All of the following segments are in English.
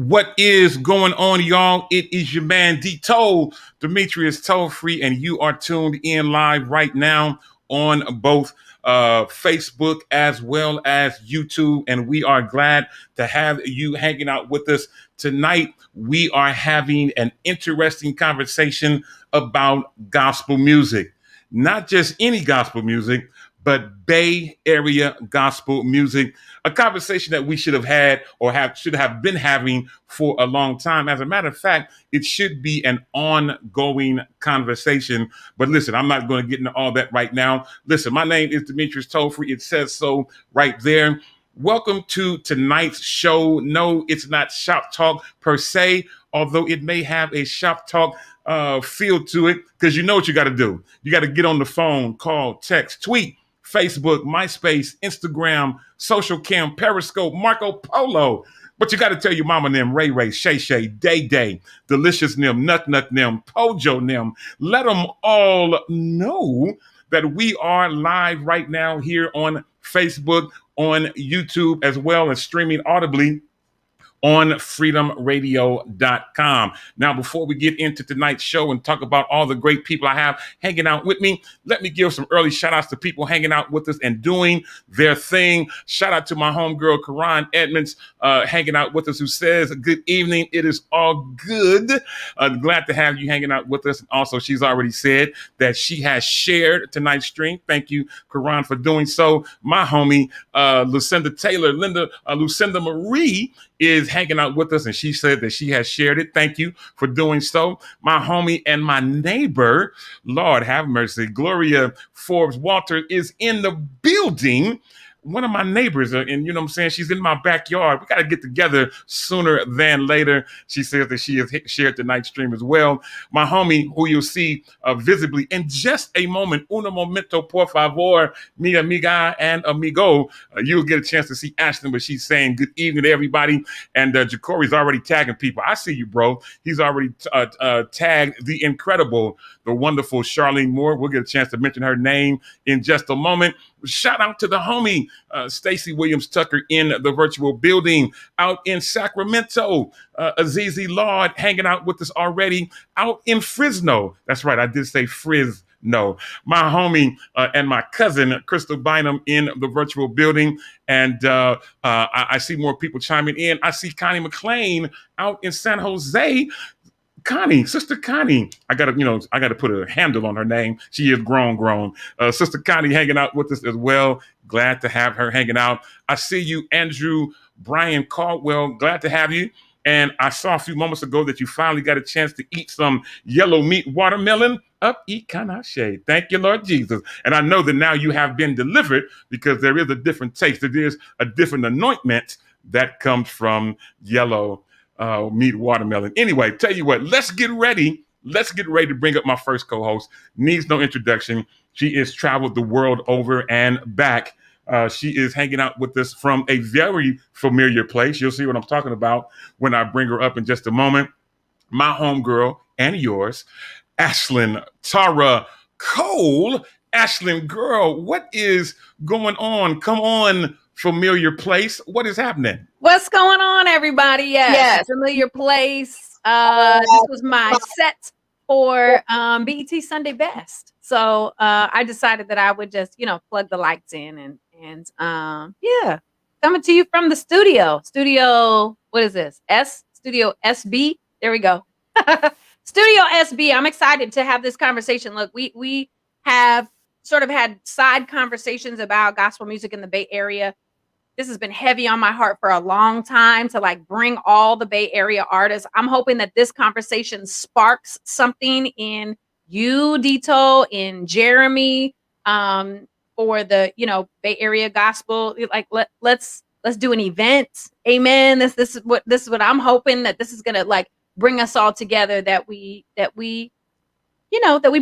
What is going on, y'all? It is your man D Toll, Demetrius Toll Free, and you are tuned in live right now on both Facebook as well as YouTube. And we are glad to have you hanging out with us tonight. We are having an interesting conversation about gospel music, not just any gospel music, but Bay Area gospel music, a conversation that we should have had or should have been having for a long time. As a matter of fact, it should be an ongoing conversation. But listen, I'm not going to get into all that right now. Listen, my name is Demetrius Tollfree. It says so right there. Welcome to tonight's show. No, it's not shop talk per se, although it may have a shop talk feel to it, because you know what you got to do. You got to get on the phone, call, text, tweet, Facebook, MySpace, Instagram, Social Cam, Periscope, Marco Polo. But you got to tell your mama them, Ray Ray, Shay Shay, Day Day, Delicious them, Nut Nut them, Pojo them. Let them all know that we are live right now here on Facebook, on YouTube, as well as streaming audibly on freedomradio.com. Now, before we get into tonight's show and talk about all the great people I have hanging out with me, let me give some early shout outs to people hanging out with us and doing their thing. Shout out to my homegirl, Karan Edmonds, hanging out with us, who says, good evening. It is all good. Glad to have you hanging out with us. And also, she's already said that she has shared tonight's stream. Thank you, Karan, for doing so. My homie, Lucinda Taylor, Lucinda Marie, is hanging out with us, and she said that she has shared it. Thank you for doing so. My homie and my neighbor, Lord have mercy, Gloria Forbes Walter, is in the building. One of my neighbors, and you know what I'm saying, she's in my backyard. We got to get together sooner than later. She says that she has shared tonight's stream as well. My homie, who you'll see visibly in just a moment, uno momento, por favor, mi amiga and amigo. You'll get a chance to see Ashlyn, but she's saying good evening to everybody. And Jacory's already tagging people. I see you, bro. He's already tagged the incredible, the wonderful Charlene Moore. We'll get a chance to mention her name in just a moment. Shout out to the homie, Stacey Williams Tucker, in the virtual building out in Sacramento. Azizi Lord hanging out with us already out in Fresno. That's right, I did say Fresno. My homie and my cousin, Crystal Bynum, in the virtual building. And I see more people chiming in. I see Connie McLean out in San Jose. Connie, Sister Connie, I gotta put a handle on her name. She is grown. Sister Connie hanging out with us as well. Glad to have her hanging out. I see you, Andrew Brian Caldwell. Glad to have you. And I saw a few moments ago that you finally got a chance to eat some yellow meat watermelon. Up, eat kanache. Thank you, Lord Jesus. And I know that now you have been delivered, because there is a different taste. There is a different anointment that comes from yellow meat watermelon. Anyway, tell you what, let's get ready to bring up my first co-host. Needs no introduction. She has traveled the world over and back. She is hanging out with us from a very familiar place. You'll see what I'm talking about when I bring her up in just a moment. My homegirl and yours, Ashlyn Tara Cole. Ashlyn, girl, what is going on? Come on, familiar place. What is happening? What's going on, everybody? Yes. Familiar place. This was my set for BET Sunday Best. So I decided that I would just, plug the lights in and coming to you from the studio. What is this? Studio SB. There we go. Studio SB. I'm excited to have this conversation. Look, we have sort of had side conversations about gospel music in the Bay Area. This has been heavy on my heart for a long time, to bring all the Bay Area artists. I'm hoping that this conversation sparks something in you, Dito, in Jeremy, for the, Bay Area gospel. Let's do an event. Amen. This is what I'm hoping, that this is going to bring us all together, that we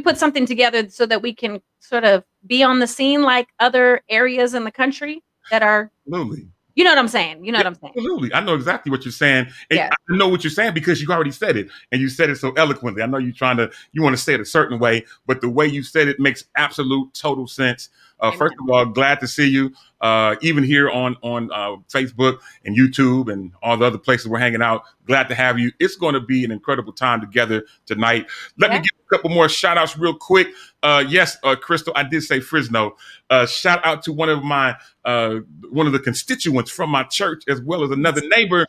put something together so that we can sort of be on the scene like other areas in the country that are Absolutely. You know what I'm saying? You know Yeah, what I'm saying? absolutely. I know exactly what you're saying. And Yeah. I know what you're saying because you already said it and you said it so eloquently. I know you want to say it a certain way, but the way you said it makes absolute total sense. First of all, glad to see you. Even here on Facebook and YouTube and all the other places we're hanging out. Glad to have you. It's going to be an incredible time together tonight. Let me give a couple more shout outs real quick. Yes, Crystal, I did say Frisno. Shout out to one of the constituents from my church, as well as another neighbor,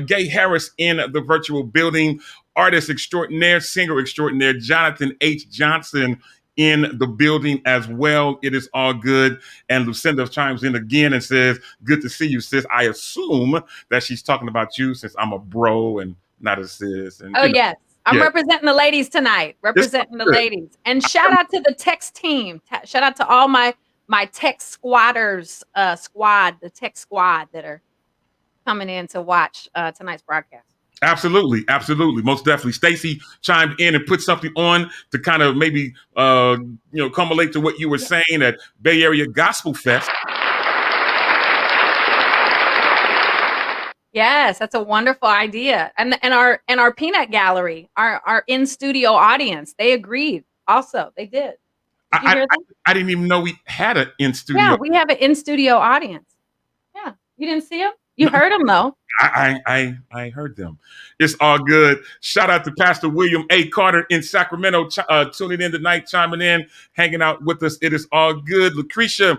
Gay Harris, in the virtual building. Artist extraordinaire, singer extraordinaire, Jonathan H. Johnson, in the building as well. It is all good. And Lucinda chimes in again and says, good to see you, sis. I assume that she's talking about you since I'm a bro and not a sis. And, yes. I'm representing the ladies tonight. Representing the ladies. And shout out to the text team. Shout out to all my text squatters the tech squad that are coming in to watch tonight's broadcast. Absolutely. Most definitely. Stacy chimed in and put something on to kind of maybe, culminate to what you were saying at Bay Area Gospel Fest. Yes, that's a wonderful idea. And our peanut gallery, our in-studio audience, they agreed also. They did. Did you hear them? I didn't even know we had an in-studio. Yeah, we have an in-studio audience. Yeah. You didn't see them? You heard them though. I heard them. It's all good. Shout out to Pastor William A. Carter in Sacramento, tuning in tonight, chiming in, hanging out with us. It is all good. Lucretia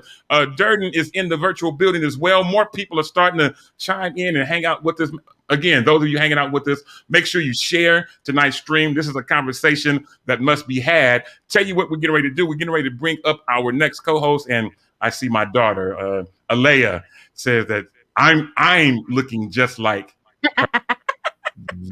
Durden is in the virtual building as well. More people are starting to chime in and hang out with us. Again, those of you hanging out with us, make sure you share tonight's stream. This is a conversation that must be had. Tell you what we're getting ready to do. We're getting ready to bring up our next co-host, and I see my daughter, Alea, says that I'm looking just like her.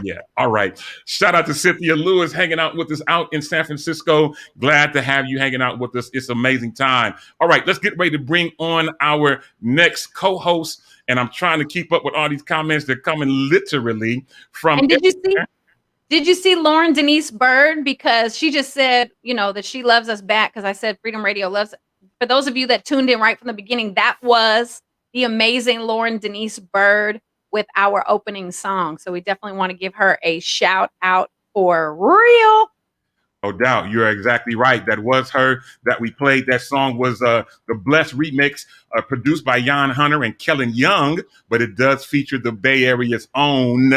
Yeah. All right. Shout out to Cynthia Lewis hanging out with us out in San Francisco. Glad to have you hanging out with us. It's amazing time. All right. Let's get ready to bring on our next co-host. And I'm trying to keep up with all these comments. They're coming literally from. And did you see Lauren Denise Bird? Because she just said, that she loves us back. Because I said Freedom Radio loves. For those of you that tuned in right from the beginning, that was the amazing Lauren Denise Bird with our opening song. So we definitely want to give her a shout out for real. No doubt. You're exactly right. That was her that we played. That song was the Blessed remix produced by Jan Hunter and Kellen Young, but it does feature the Bay Area's own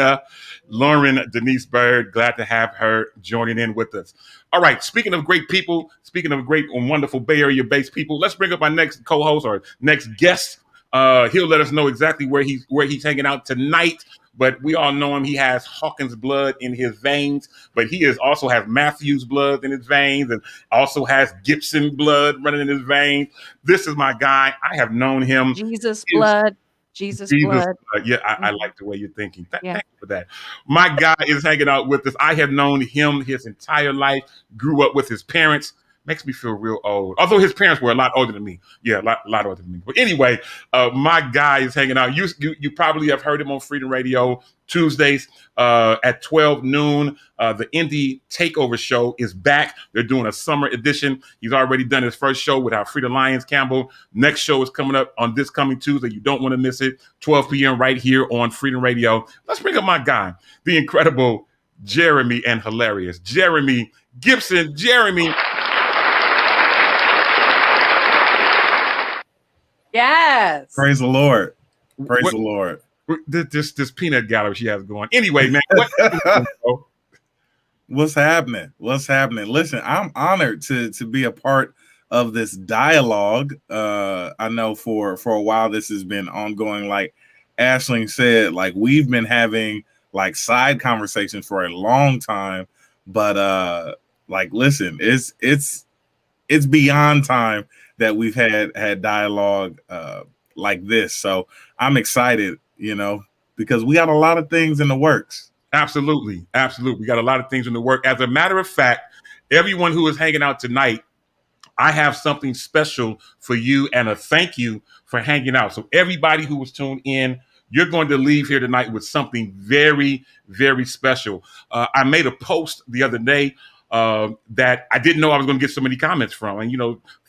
Lauren Denise Bird. Glad to have her joining in with us. All right. Speaking of great people, speaking of great and wonderful Bay Area based people, let's bring up our next co-host or next guest. He'll let us know exactly where he's hanging out tonight, but we all know him. He has Hawkins blood in his veins, but he also has Matthews blood in his veins and also has Gibson blood running in his veins. This is my guy. I have known him. Jesus blood. Yeah, I like the way you're thinking. Thank you for that. My guy is hanging out with us. I have known him his entire life, grew up with his parents. Makes me feel real old. Although his parents were a lot older than me. Yeah, a lot older than me. But anyway, my guy is hanging out. You probably have heard him on Freedom Radio Tuesdays at 12 noon. The Indie Takeover Show is back. They're doing a summer edition. He's already done his first show with our Frida Lyons Campbell. Next show is coming up on this coming Tuesday. You don't want to miss it. 12 p.m. right here on Freedom Radio. Let's bring up my guy, the incredible Jeremy and hilarious Jeremy Gibson. Jeremy. Yes. Praise the Lord. Praise the Lord. This peanut gallery she has going. Anyway, man. What's happening? Listen, I'm honored to be a part of this dialogue. I know for a while this has been ongoing. Like Aisling said, like we've been having like side conversations for a long time. But listen, it's beyond time that we've had dialogue like this. So I'm excited, because we got a lot of things in the works. Absolutely. We got a lot of things in the work. As a matter of fact, everyone who is hanging out tonight, I have something special for you and a thank you for hanging out. So everybody who was tuned in, you're going to leave here tonight with something very, very special. I made a post the other day that I didn't know I was going to get so many comments from. And,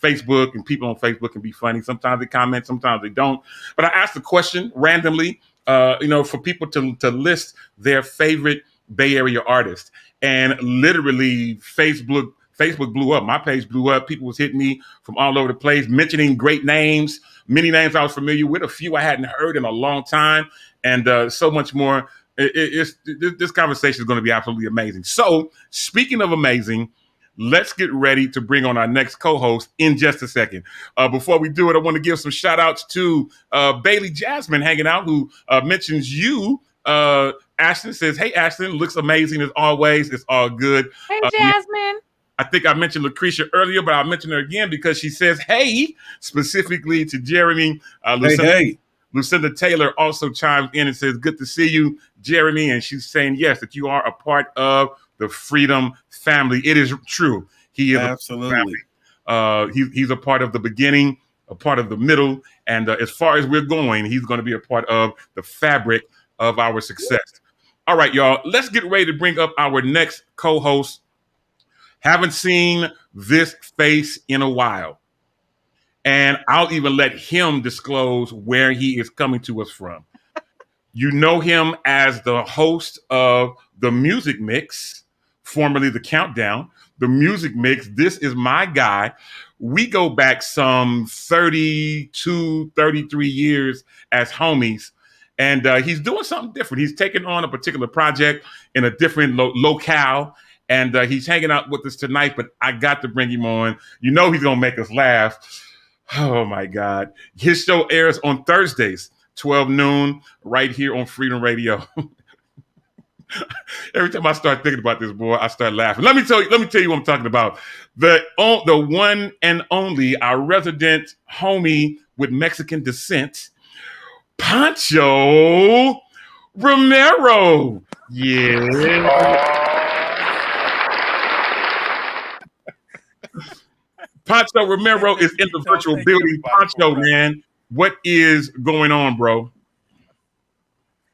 Facebook and people on Facebook can be funny. Sometimes they comment, sometimes they don't. But I asked a question randomly, for people to list their favorite Bay Area artists. And literally Facebook blew up. My page blew up. People was hitting me from all over the place, mentioning great names, many names I was familiar with, a few I hadn't heard in a long time, and so much more. This conversation is going to be absolutely amazing. So, speaking of amazing, let's get ready to bring on our next co-host in just a second. Before we do it, I want to give some shout outs to Bailey Jasmine hanging out, who mentions you. Ashton says, "Hey, Ashton, looks amazing as always. It's all good." Hey, Jasmine. I think I mentioned Lucretia earlier, but I'll mention her again because she says, "Hey," specifically to Jeremy. Hey. Lucinda Taylor also chimes in and says, "Good to see you, Jeremy." And she's saying, yes, that you are a part of the Freedom family. It is true. He is absolutely. He's a part of the beginning, a part of the middle. And as far as we're going, he's going to be a part of the fabric of our success. All right, y'all, let's get ready to bring up our next co-host. Haven't seen this face in a while. And I'll even let him disclose where he is coming to us from. You know him as the host of The Music Mix, formerly The Countdown. The Music Mix, this is my guy. We go back some 32, 33 years as homies. And he's doing something different. He's taking on a particular project in a different locale. And he's hanging out with us tonight, but I got to bring him on. You know he's going to make us laugh. Oh, my God. His show airs on Thursdays, 12 noon, right here on Freedom Radio. Every time I start thinking about this, boy, I start laughing. Let me tell you what I'm talking about. The one and only, our resident homie with Mexican descent, Pancho Romero. Yeah. Pancho Romero is in the virtual building. Pancho, man, what is going on, bro?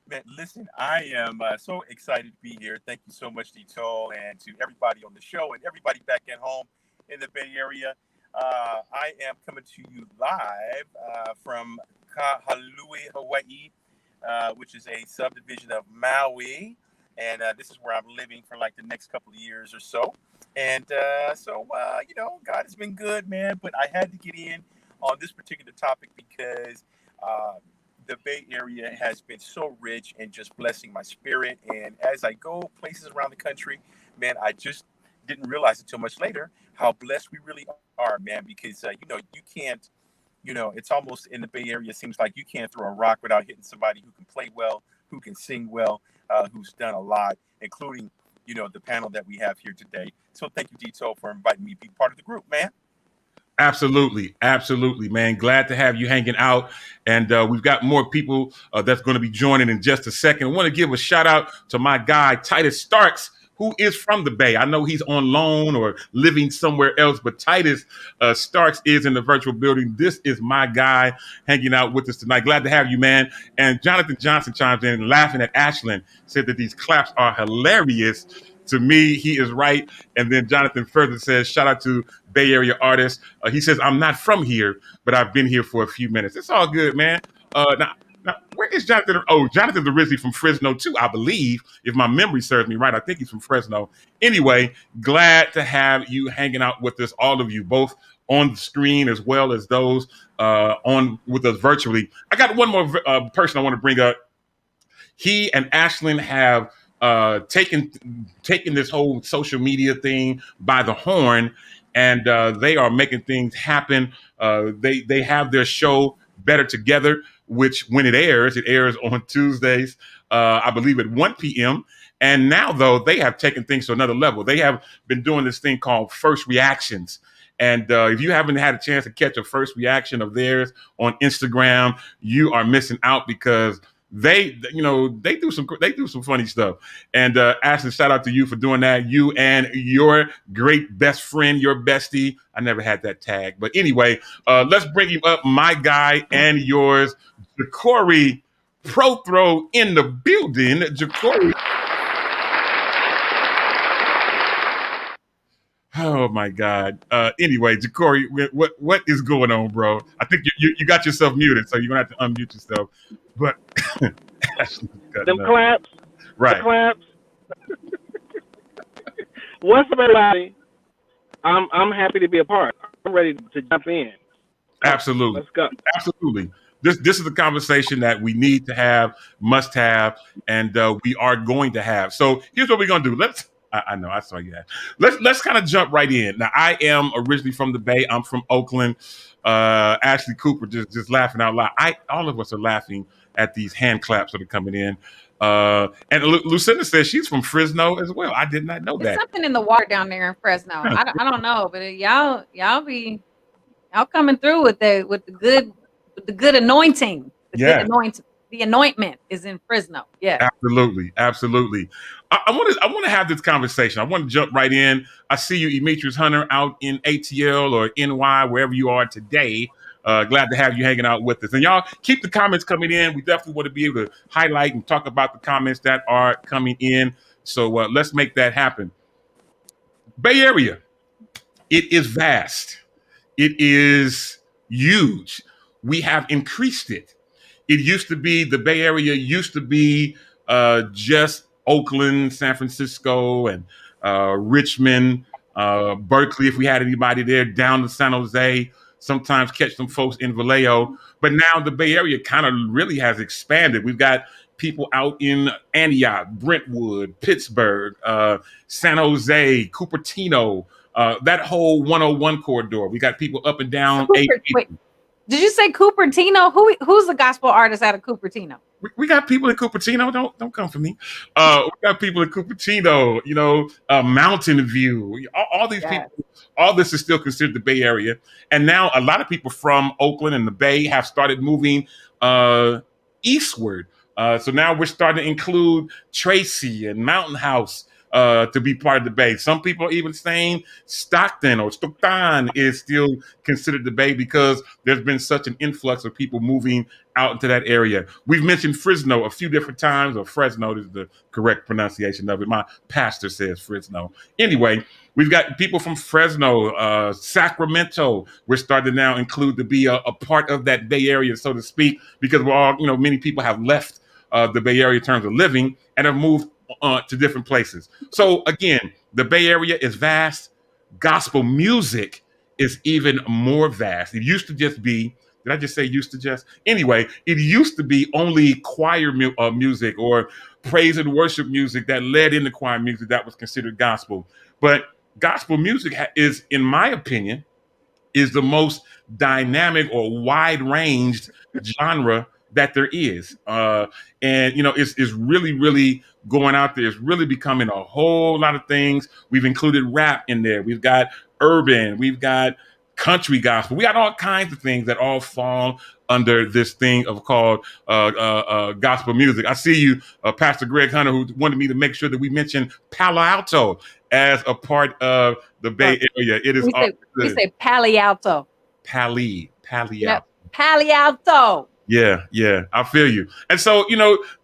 Man, listen, I am so excited to be here. Thank you so much, Dito, and to everybody on the show and everybody back at home in the Bay Area. I am coming to you live from Kahului, Hawaii, which is a subdivision of Maui. And this is where I'm living for like the next couple of years or so. And God has been good, man. But I had to get in on this particular topic because the Bay Area has been so rich and just blessing my spirit. And as I go places around the country, man, I just didn't realize until much later how blessed we really are, man. Because, you can't, it's almost in the Bay Area, it seems like you can't throw a rock without hitting somebody who can play well, who can sing well, who's done a lot, including, the panel that we have here today. So thank you, Dito, for inviting me to be part of the group, man. Absolutely, man. Glad to have you hanging out. And we've got more people that's going to be joining in just a second. I want to give a shout out to my guy, Titus Starks, who is from the Bay. I know he's on loan or living somewhere else, but Titus Starks is in the virtual building. This is my guy hanging out with us tonight. Glad to have you, man. And Jonathan Johnson chimes in, laughing at Ashland, said that these claps are hilarious. To me, he is right. And then Jonathan further says, shout out to Bay Area artists. He says, I'm not from here, but I've been here for a few minutes. It's all good, man. Now, where is Jonathan? Oh, Jonathan's originally from Fresno, too, I believe, if my memory serves me right. I think he's from Fresno. Anyway, glad to have you hanging out with us, all of you, both on the screen as well as those on with us virtually. I got one more person I want to bring up. He and Ashland have taken this whole social media thing by the horn, and they are making things happen. They have their show Better Together, which when it airs on Tuesdays, I believe at 1 p.m. And now, though, they have taken things to another level. They have been doing this thing called First Reactions. And if you haven't had a chance to catch a first reaction of theirs on Instagram, you are missing out because they do some funny stuff. And Ashton, shout out to you for doing that. You and your great best friend, your bestie. I never had that tag, but anyway, let's bring him up. My guy and yours, Ja'Cory Prothro in the building. Ja'Cory. Oh my God. Anyway, Ja'Cory, what is going on, bro? I think you got yourself muted, so you're gonna have to unmute yourself. But Ashley's Them cutting up. claps, the Right. claps. What's up, everybody? I'm happy to be a part. I'm ready to jump in. Absolutely. Let's go. Absolutely. This is a conversation that we need to have, must have, and we are going to have. So here's what we're gonna do. I know I saw you. Let's kind of jump right in. Now I am originally from the Bay. I'm from Oakland. Ashley Cooper just laughing out loud. All of us are laughing at these hand claps that are coming in. And Lucinda says she's from Fresno as well. I did not know There's that. something in the water down there in Fresno. I don't know, but y'all coming through with the good anointing. Yeah. The anointment is in Fresno. Yeah. Absolutely. I want to have this conversation. I want to jump right in. I see you, Demetrius Hunter, out in ATL or NY, wherever you are today. Glad to have you hanging out with us. And y'all keep the comments coming in. We definitely want to be able to highlight and talk about the comments that are coming in. So let's make that happen. Bay Area, it is vast. It is huge. We have increased it. It used to be, the Bay Area used to be just Oakland, San Francisco, and Richmond, Berkeley, if we had anybody there, down to San Jose, sometimes catch some folks in Vallejo. But now the Bay Area kind of really has expanded. We've got people out in Antioch, Brentwood, Pittsburgh, San Jose, Cupertino, that whole 101 corridor. We got people up and down. Wait, did you say Cupertino? Who's the gospel artist out of Cupertino? We got people in Cupertino. Don't come for me. We got people in Cupertino. Mountain View. All these people. All this is still considered the Bay Area. And now a lot of people from Oakland and the Bay have started moving eastward. So now we're starting to include Tracy and Mountain House to be part of the Bay. Some people are even saying Stockton or Stockton is still considered the Bay because there's been such an influx of people moving out into that area. We've mentioned Fresno a few different times, or Fresno is the correct pronunciation of it. My pastor says Fresno. Anyway, we've got people from Fresno, Sacramento. We're starting to now include to be a part of that Bay Area, so to speak, because we're all, many people have left the Bay Area in terms of living and have moved to different places. So again, the Bay Area is vast. Gospel music is even more vast. It used to just be, did I just say used to just? Anyway, it used to be only choir music or praise and worship music that led into choir music that was considered gospel. But gospel music is, in my opinion, is the most dynamic or wide-ranged genre that there is. And it's really, really going out there. It's really becoming a whole lot of things. We've included rap in there. We've got urban. We've got country gospel. We got all kinds of things that all fall under this thing of called gospel music. I see you, Pastor Greg Hunter, who wanted me to make sure that we mention Palo Alto as a part of the Bay Area. It is we say Palo Alto. Palo Alto. Yep. Palo Alto. Yeah, I feel you. And so,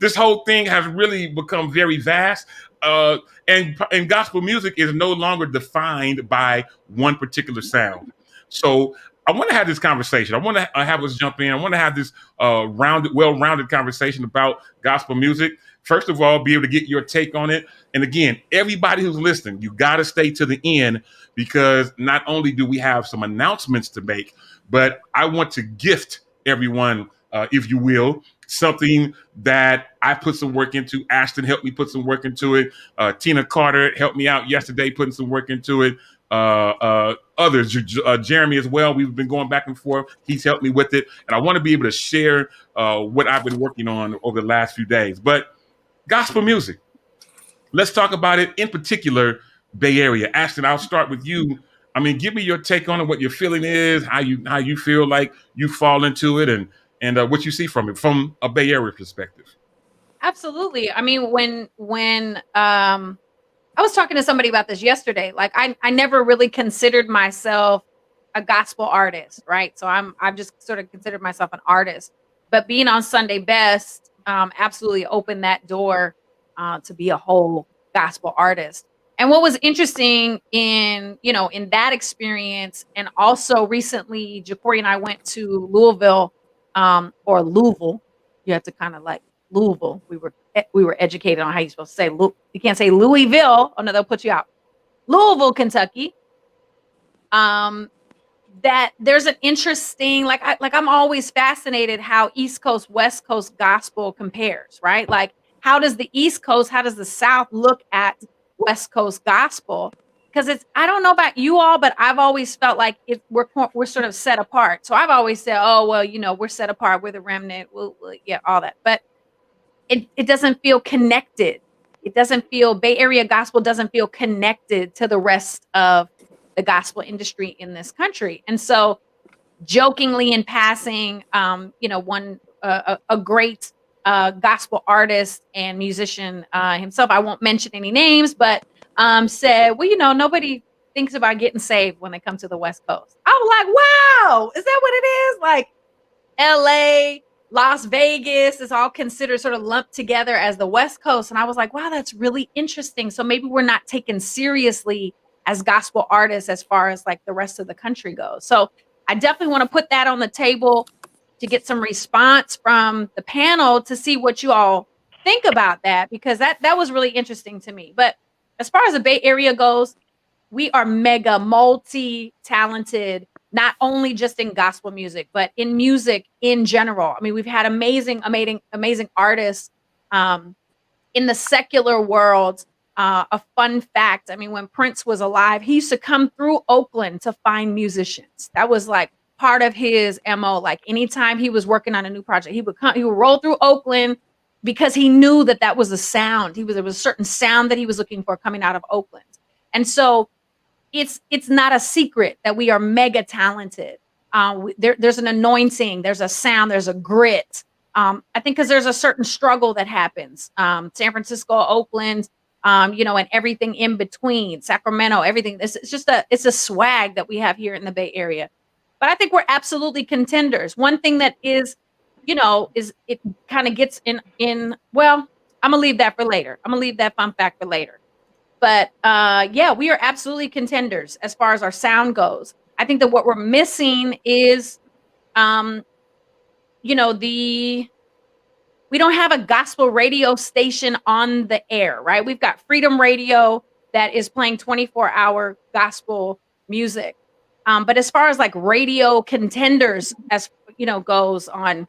this whole thing has really become very vast. And gospel music is no longer defined by one particular sound. So I want to have this conversation. I want to have us jump in. I want to have this well-rounded conversation about gospel music. First of all, be able to get your take on it. And again, everybody who's listening, you got to stay to the end, because not only do we have some announcements to make, but I want to gift everyone, if you will, something that I put some work into. Ashton helped me put some work into it. Tina Carter helped me out yesterday putting some work into it. Others, Jeremy as well. We've been going back and forth. He's helped me with it. And I want to be able to share what I've been working on over the last few days. But gospel music, let's talk about it, in particular, Bay Area. Ashton, I'll start with you. I mean, give me your take on it, what your feeling is, how you feel like you fall into it, and what you see from it from a Bay Area perspective. Absolutely. I mean, when I was talking to somebody about this yesterday, like I never really considered myself a gospel artist, right? So I've just sort of considered myself an artist, but being on Sunday Best absolutely opened that door to be a whole gospel artist. And what was interesting in, you know, in that experience, and also recently, Jacory and I went to Louisville, or Louisville. You have to kind of like Louisville. We were educated on how you're supposed to say. You can't say Louisville. Oh no, they'll put you out. Louisville, Kentucky. That there's an interesting, like I'm always fascinated how East Coast, West Coast gospel compares, right? Like, how does the East Coast, how does the South look at West Coast gospel? Because I don't know about you all, but I've always felt like we're sort of set apart. So I've always said, oh, well, you know, we're set apart, we're the remnant, yeah, all that. But it doesn't feel connected. It doesn't feel, Bay Area gospel doesn't feel connected to the rest of the gospel industry in this country. And so jokingly in passing, you know, a great gospel artist and musician himself, I won't mention any names, but said, well, you know, nobody thinks about getting saved when they come to the West Coast. I was like, wow, is that what it is? Like LA, Las Vegas is all considered sort of lumped together as the West Coast. And I was like, wow, that's really interesting. So maybe we're not taken seriously as gospel artists as far as like the rest of the country goes. So I definitely want to put that on the table to get some response from the panel to see what you all think about that, because that was really interesting to me. But as far as the Bay Area goes, we are mega multi-talented, not only just in gospel music, but in music in general. I mean, we've had amazing artists in the secular world. A fun fact, I mean, when Prince was alive, he used to come through Oakland to find musicians. That was like part of his MO. Like anytime he was working on a new project, he would roll through Oakland because he knew that was a sound. There was a certain sound that he was looking for coming out of Oakland. And so it's not a secret that we are mega talented. There's an anointing, there's a sound, there's a grit. I think because there's a certain struggle that happens. San Francisco, Oakland, you know, and everything in between, Sacramento, everything. It's a swag that we have here in the Bay Area. But I think we're absolutely contenders. One thing that is, you know, is it kind of gets in, well, I'm gonna leave that for later. I'm gonna leave that fun fact for later. But yeah, we are absolutely contenders as far as our sound goes. I think that what we're missing is, you know, we don't have a gospel radio station on the air, right? We've got Freedom Radio that is playing 24-hour gospel music. But as far as like radio contenders, as you know, goes on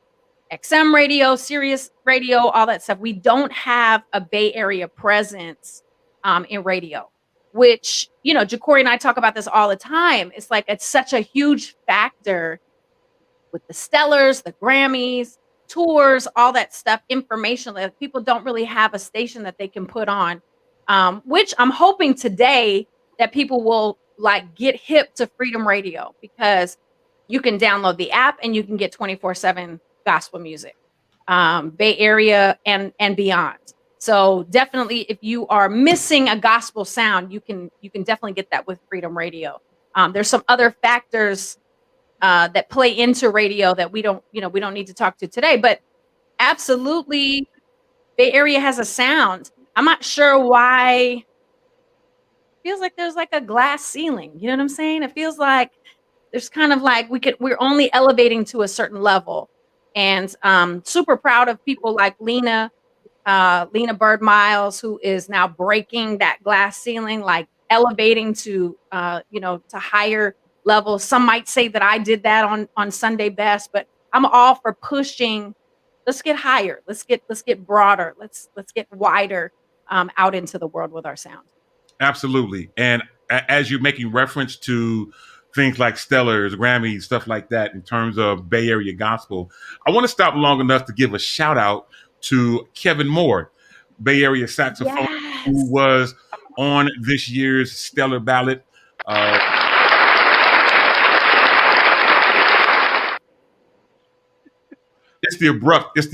XM radio, Sirius radio, all that stuff, we don't have a Bay Area presence in radio, which, you know, Jacory and I talk about this all the time. It's like, it's such a huge factor with the Stellars, the Grammys, tours, all that stuff, information that people don't really have a station that they can put on, which I'm hoping today that people will like get hip to Freedom Radio, because you can download the app and you can get 24/7 gospel music, Bay Area and beyond. So definitely, if you are missing a gospel sound, you can definitely get that with Freedom Radio. There's some other factors that play into radio that we don't need to talk to today, but absolutely, Bay Area has a sound. I'm not sure why. It feels like there's like a glass ceiling. You know what I'm saying? It feels like there's kind of like we're only elevating to a certain level. And super proud of people like Lena Bird Miles, who is now breaking that glass ceiling, like elevating to to higher levels. Some might say that I did that on Sunday Best, but I'm all for pushing. Let's get higher. Let's get broader. Let's get wider out into the world with our sound. Absolutely. And as you're making reference to things like Stellars, Grammys, stuff like that, in terms of Bay Area gospel, I want to stop long enough to give a shout out to Kevin Moore, Bay Area saxophone, Yes. who was on this year's Stellar ballot. It's the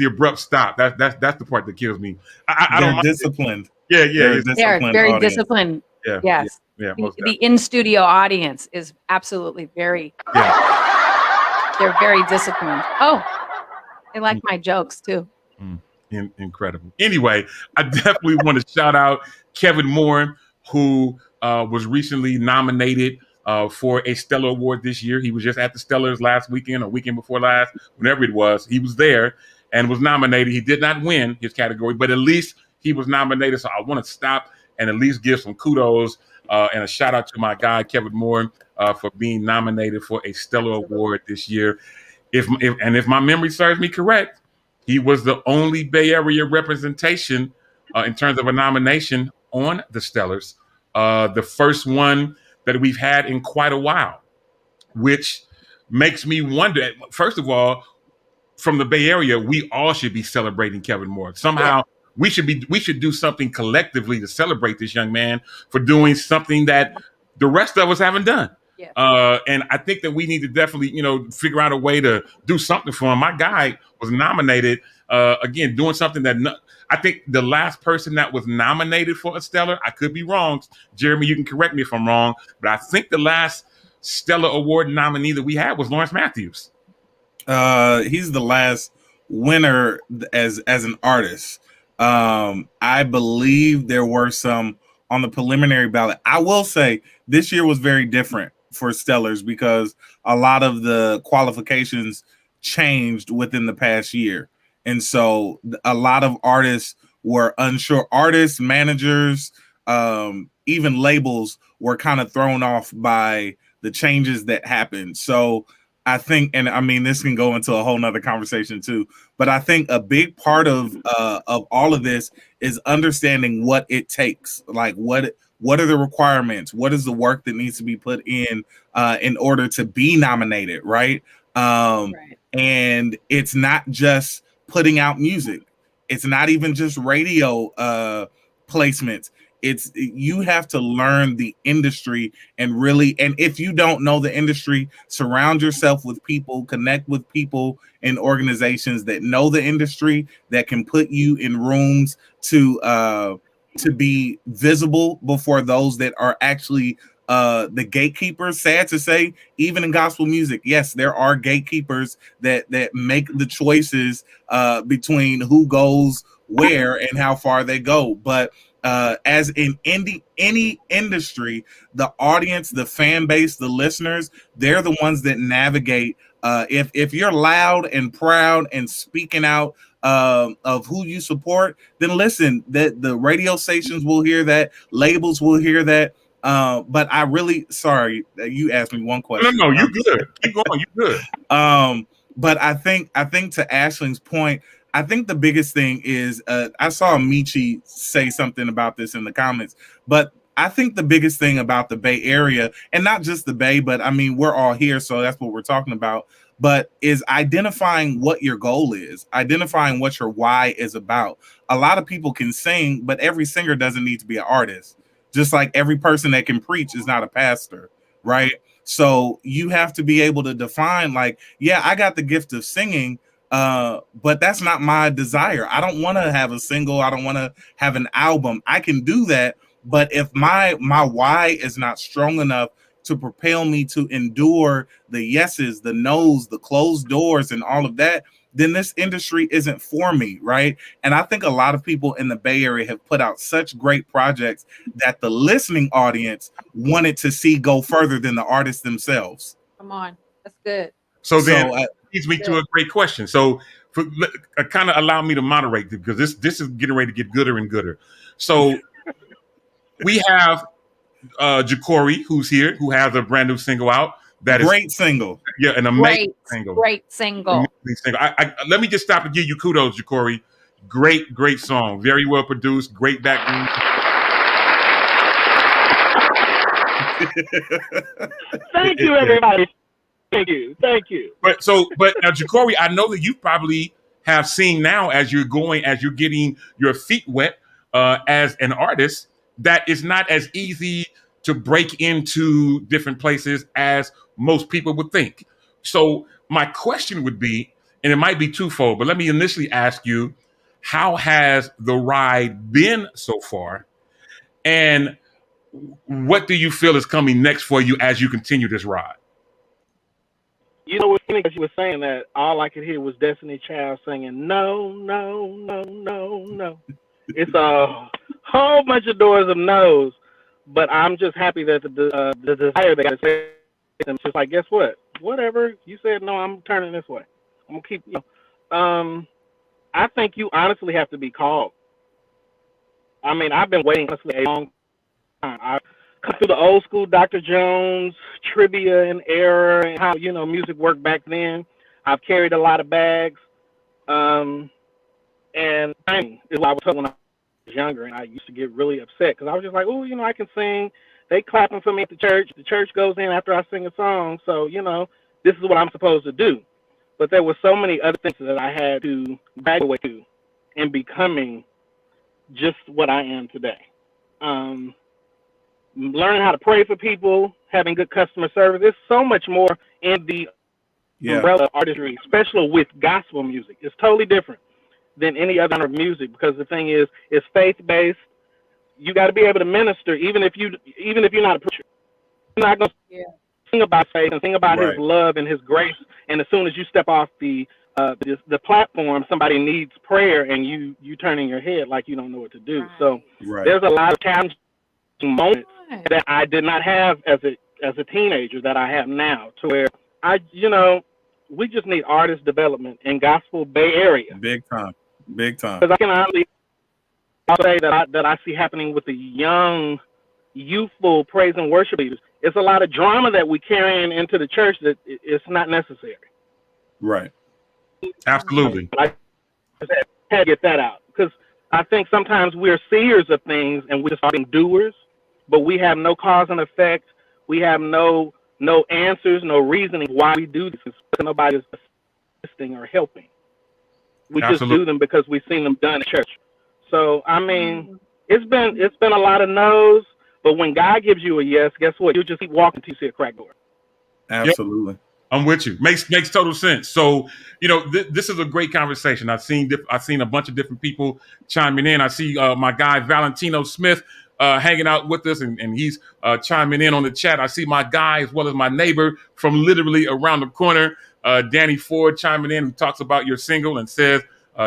abrupt stop. That's the part that kills me. I don't mind. Disciplined. Yeah. They're very audience. Disciplined. Yeah. Yes. Yeah. The in-studio audience is absolutely very, Yeah. they're very disciplined. Oh, they like my jokes too. Incredible. Anyway, I definitely want to shout out Kevin Moore, who was recently nominated for a Stellar Award this year. He was just at the Stellars last weekend or weekend before last, whenever it was. He was there and was nominated. He did not win his category, but at least he was nominated. So I want to stop and at least give some kudos and a shout out to my guy, Kevin Moore, for being nominated for a Stellar Award this year. If my memory serves me correct, he was the only Bay Area representation in terms of a nomination on the Stellars, the first one that we've had in quite a while, which makes me wonder, first of all, from the Bay Area, we all should be celebrating Kevin Moore. Somehow we should do something collectively to celebrate this young man for doing something that the rest of us haven't done. Yeah. And I think that we need to definitely, figure out a way to do something for him. My guy was nominated, again, doing something that I think the last person that was nominated for a Stellar, I could be wrong. Jeremy, you can correct me if I'm wrong, but I think the last Stellar Award nominee that we had was Lawrence Matthews. He's the last winner as an artist. I believe there were some on the preliminary ballot. I will say this year was very different for Stellars because a lot of the qualifications changed within the past year. And so a lot of artists were unsure. Artists, managers, even labels were kind of thrown off by the changes that happened. So I think, and I mean, this can go into a whole nother conversation too, but I think a big part of all of this is understanding what it takes. Like what are the requirements? What is the work that needs to be put in order to be nominated, right? Right. And it's not just putting out music. It's not even just radio placements. You have to learn the industry and if you don't know the industry, surround yourself with people, connect with people in organizations that know the industry, that can put you in rooms to be visible before those that are actually the gatekeepers. Sad to say, even in gospel music, yes, there are gatekeepers that make the choices between who goes where and how far they go. But as in any industry, the audience, the fan base, the listeners, they're the ones that navigate. If you're loud and proud and speaking out of who you support, then listen, that the radio stations will hear that, labels will hear that. But I really, sorry, you asked me one question. No, you good. Keep going, you good. But I think to Ashling's point, I think the biggest thing is I saw Michi say something about this in the comments, but I think the biggest thing about the Bay Area, and not just the Bay, but I mean, we're all here, so that's what we're talking about, but is identifying what your goal is, identifying what your why is about. A lot of people can sing, but every singer doesn't need to be an artist. Just like every person that can preach is not a pastor, right? So you have to be able to define, like, yeah, I got the gift of singing, but that's not my desire. I don't want to have a single. I don't want to have an album. I can do that, but if my why is not strong enough to propel me to endure the yeses, the no's, the closed doors, and all of that, then this industry isn't for me, right? And I think a lot of people in the Bay Area have put out such great projects that the listening audience wanted to see go further than the artists themselves. Come on, that's good. So then leads me to a great question. So kind of allow me to moderate because this is getting ready to get gooder and gooder. So we have Ja'Cory, who's here, who has a brand new single out. That is great single. Yeah, an amazing single. Great single. Amazing single. Let me just stop and give you kudos, Ja'Cory. Great song. Very well produced. Great background. Thank you, everybody. Thank you. But now, Ja'Cory, I know that you probably have seen now as you're getting your feet wet as an artist, that it's not as easy to break into different places as most people would think. So my question would be, and it might be twofold, but let me initially ask you, how has the ride been so far? And what do you feel is coming next for you as you continue this ride? You know, what's funny, she was saying that all I could hear was Destiny Child singing, no, no, no, no, no. It's a whole bunch of doors of no's. But I'm just happy that the desire they got to say them just like, guess what? Whatever you said, no, I'm turning this way. I'm gonna keep. I think you honestly have to be called. I mean, I've been waiting honestly a long time. I come through the old school Dr. Jones trivia and error and how music worked back then. I've carried a lot of bags, and timing is what I was told when I was younger, and I used to get really upset because I was just like, oh, I can sing. They clapping for me at the church. The church goes in after I sing a song, so this is what I'm supposed to do. But there were so many other things that I had to graduate to in becoming just what I am today. Learning how to pray for people, having good customer service. There's so much more in the umbrella of artistry, especially with gospel music. It's totally different than any other kind of music because the thing is, it's faith-based. You got to be able to minister, even if you're not a preacher. You're not going to sing about faith and sing about His love and His grace. And as soon as you step off the platform, somebody needs prayer, and you turning your head like you don't know what to do. So there's a lot of challenging moments that I did not have as a teenager that I have now, to where we just need artist development in gospel Bay Area. Big time. Because I can honestly say that I see happening with the young, youthful praise and worship leaders. It's a lot of drama that we carrying into the church that it's not necessary. Right. Absolutely. I just had to get that out because I think sometimes we're seers of things and we're just being doers, but we have no cause and effect. We have no answers, no reasoning why we do this. Nobody's assisting or helping. We just do them because we've seen them done in church. So I mean, it's been a lot of no's, but when God gives you a yes, guess what? You just keep walking till you see a crack door. Absolutely. Yep. I'm with you. Makes total sense. So, this is a great conversation. I've seen a bunch of different people chiming in. I see my guy Valentino Smith hanging out with us, and he's chiming in on the chat. I see my guy as well as my neighbor from literally around the corner, Danny Ford, chiming in, who talks about your single and says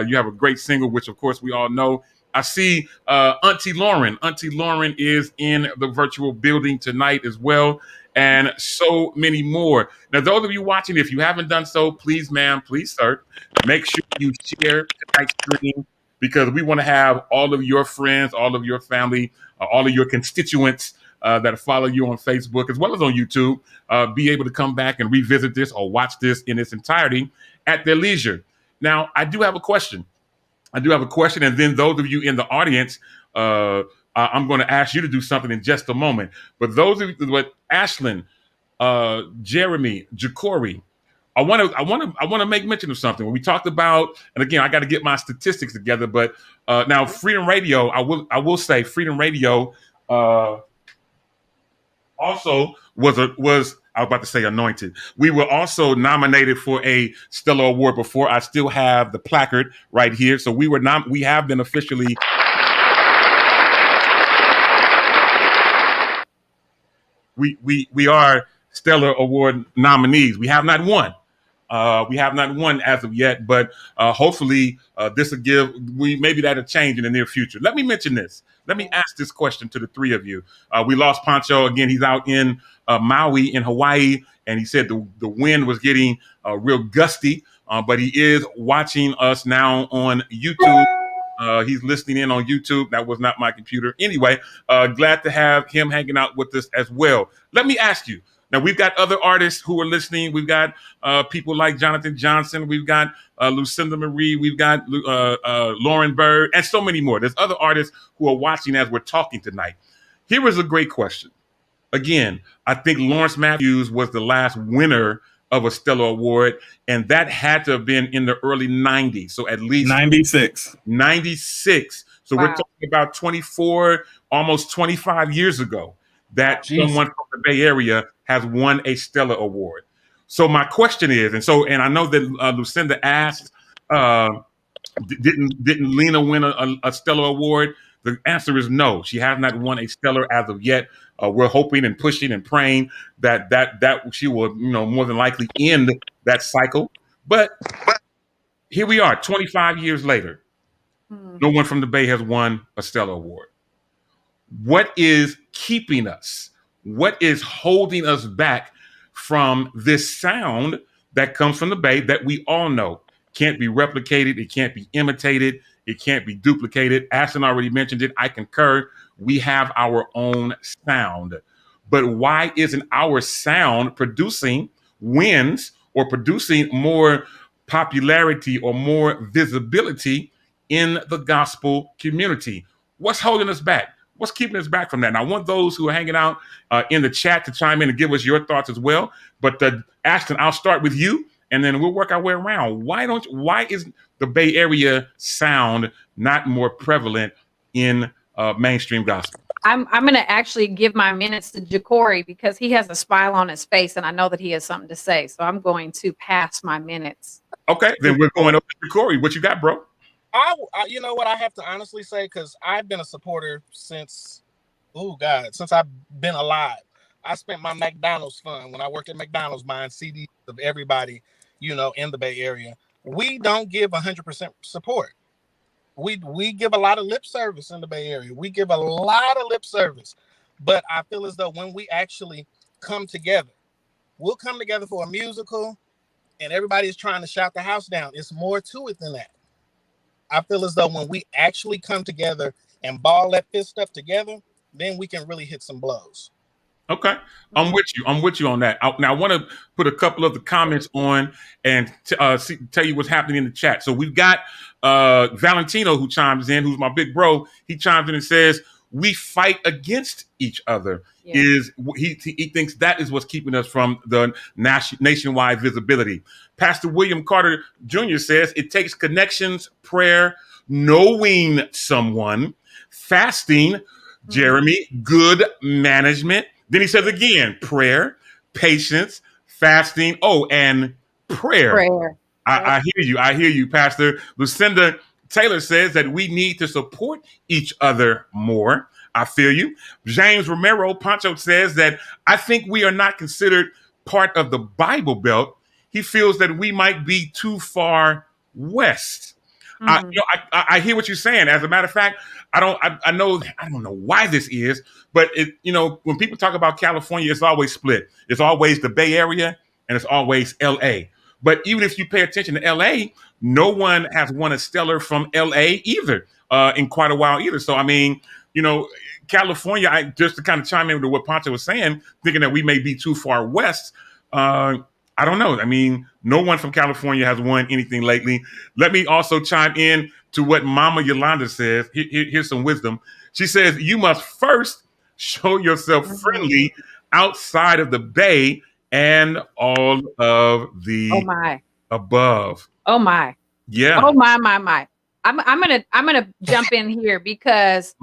you have a great single, which of course we all know. I see Auntie Lauren. Auntie Lauren is in the virtual building tonight as well, and so many more. Now, those of you watching, if you haven't done so, please, ma'am, please, sir, make sure you share tonight's stream because we want to have all of your friends, all of your family, all of your constituents that follow you on Facebook as well as on YouTube be able to come back and revisit this or watch this in its entirety at their leisure. Now, I do have a question. And then those of you in the audience, I'm going to ask you to do something in just a moment. But those of you, Ashlyn, Jeremy, Jacory, I want to make mention of something. When we talked about, and again, I got to get my statistics together. But now, Freedom Radio, I will say, Freedom Radio also was I was about to say anointed. We were also nominated for a Stellar Award before. I still have the placard right here. So we have been officially. We are Stellar Award nominees. We have not won. As of yet, but hopefully this will maybe that'll change in the near future. Let me mention this. Let me ask this question to the three of you. We lost Pancho again. He's out in Maui in Hawaii, and he said the wind was getting real gusty, but he is watching us now on YouTube. He's listening in on YouTube. That was not my computer. Anyway, glad to have him hanging out with us as well. Let me ask you. Now, we've got other artists who are listening. We've got people like Jonathan Johnson. We've got Lucinda Marie. We've got Lauren Bird and so many more. There's other artists who are watching as we're talking tonight. Here is a great question. Again, I think Lawrence Matthews was the last winner of a Stellar Award, and that had to have been in the early 90s. So at least 96. So we're talking about 24, almost 25 years ago that someone from the Bay Area has won a Stellar Award. So my question is, and I know that Lucinda asked, didn't Lena win a Stellar Award? The answer is no. She has not won a Stellar as of yet. We're hoping and pushing and praying that she will, more than likely end that cycle. But here we are, 25 years later. No one from the Bay has won a Stellar Award. What is keeping us? What is holding us back from this sound that comes from the Bay that we all know can't be replicated, it can't be imitated, it can't be duplicated. Ashton already mentioned it. I concur. We have our own sound. But why isn't our sound producing wins or producing more popularity or more visibility in the gospel community? What's holding us back? What's keeping us back from that? And I want those who are hanging out in the chat to chime in and give us your thoughts as well. But Ashton, I'll start with you, and then we'll work our way around. Why is the Bay Area sound not more prevalent in mainstream gospel? I'm going to actually give my minutes to Ja'Cory because he has a smile on his face, and I know that he has something to say. So I'm going to pass my minutes. Okay, then we're going over to Ja'Cory. What you got, bro? I you know what, I have to honestly say, because I've been a supporter since I've been alive. I spent my McDonald's fund when I worked at McDonald's buying CDs of everybody, in the Bay Area. We don't give 100% support. We give a lot of lip service in the Bay Area. We give a lot of lip service. But I feel as though when we actually come together, we'll come together for a musical and everybody is trying to shout the house down. It's more to it than that. I feel as though when we actually come together and ball that fist stuff together, then we can really hit some blows. Okay, I'm with you. I'm with you on that. Now, I want to put a couple of the comments on and tell you what's happening in the chat. So we've got Valentino who chimes in, who's my big bro. He chimes in and says, we fight against each other. Yeah. He thinks that is what's keeping us from the nationwide visibility. Pastor William Carter Jr. says it takes connections, prayer, knowing someone, fasting, Jeremy, good management. Then he says again, prayer, patience, fasting, and prayer. I hear you, Pastor. Lucinda Taylor says that we need to support each other more. I feel you. James Romero Pancho says that I think we are not considered part of the Bible Belt. He feels that we might be too far west. I hear what you're saying. As a matter of fact, I don't know why this is, but when people talk about California, it's always split. It's always the Bay Area and it's always LA. But even if you pay attention to LA, no one has won a stellar from LA either in quite a while either. So, I mean, California, just to kind of chime in with what Pancho was saying, thinking that we may be too far west. I don't know. I mean, no one from California has won anything lately. Let me also chime in to what Mama Yolanda says. Here's some wisdom. She says, you must first show yourself friendly outside of the Bay and all of the above. Oh my. Yeah. Oh my. I'm gonna jump in here because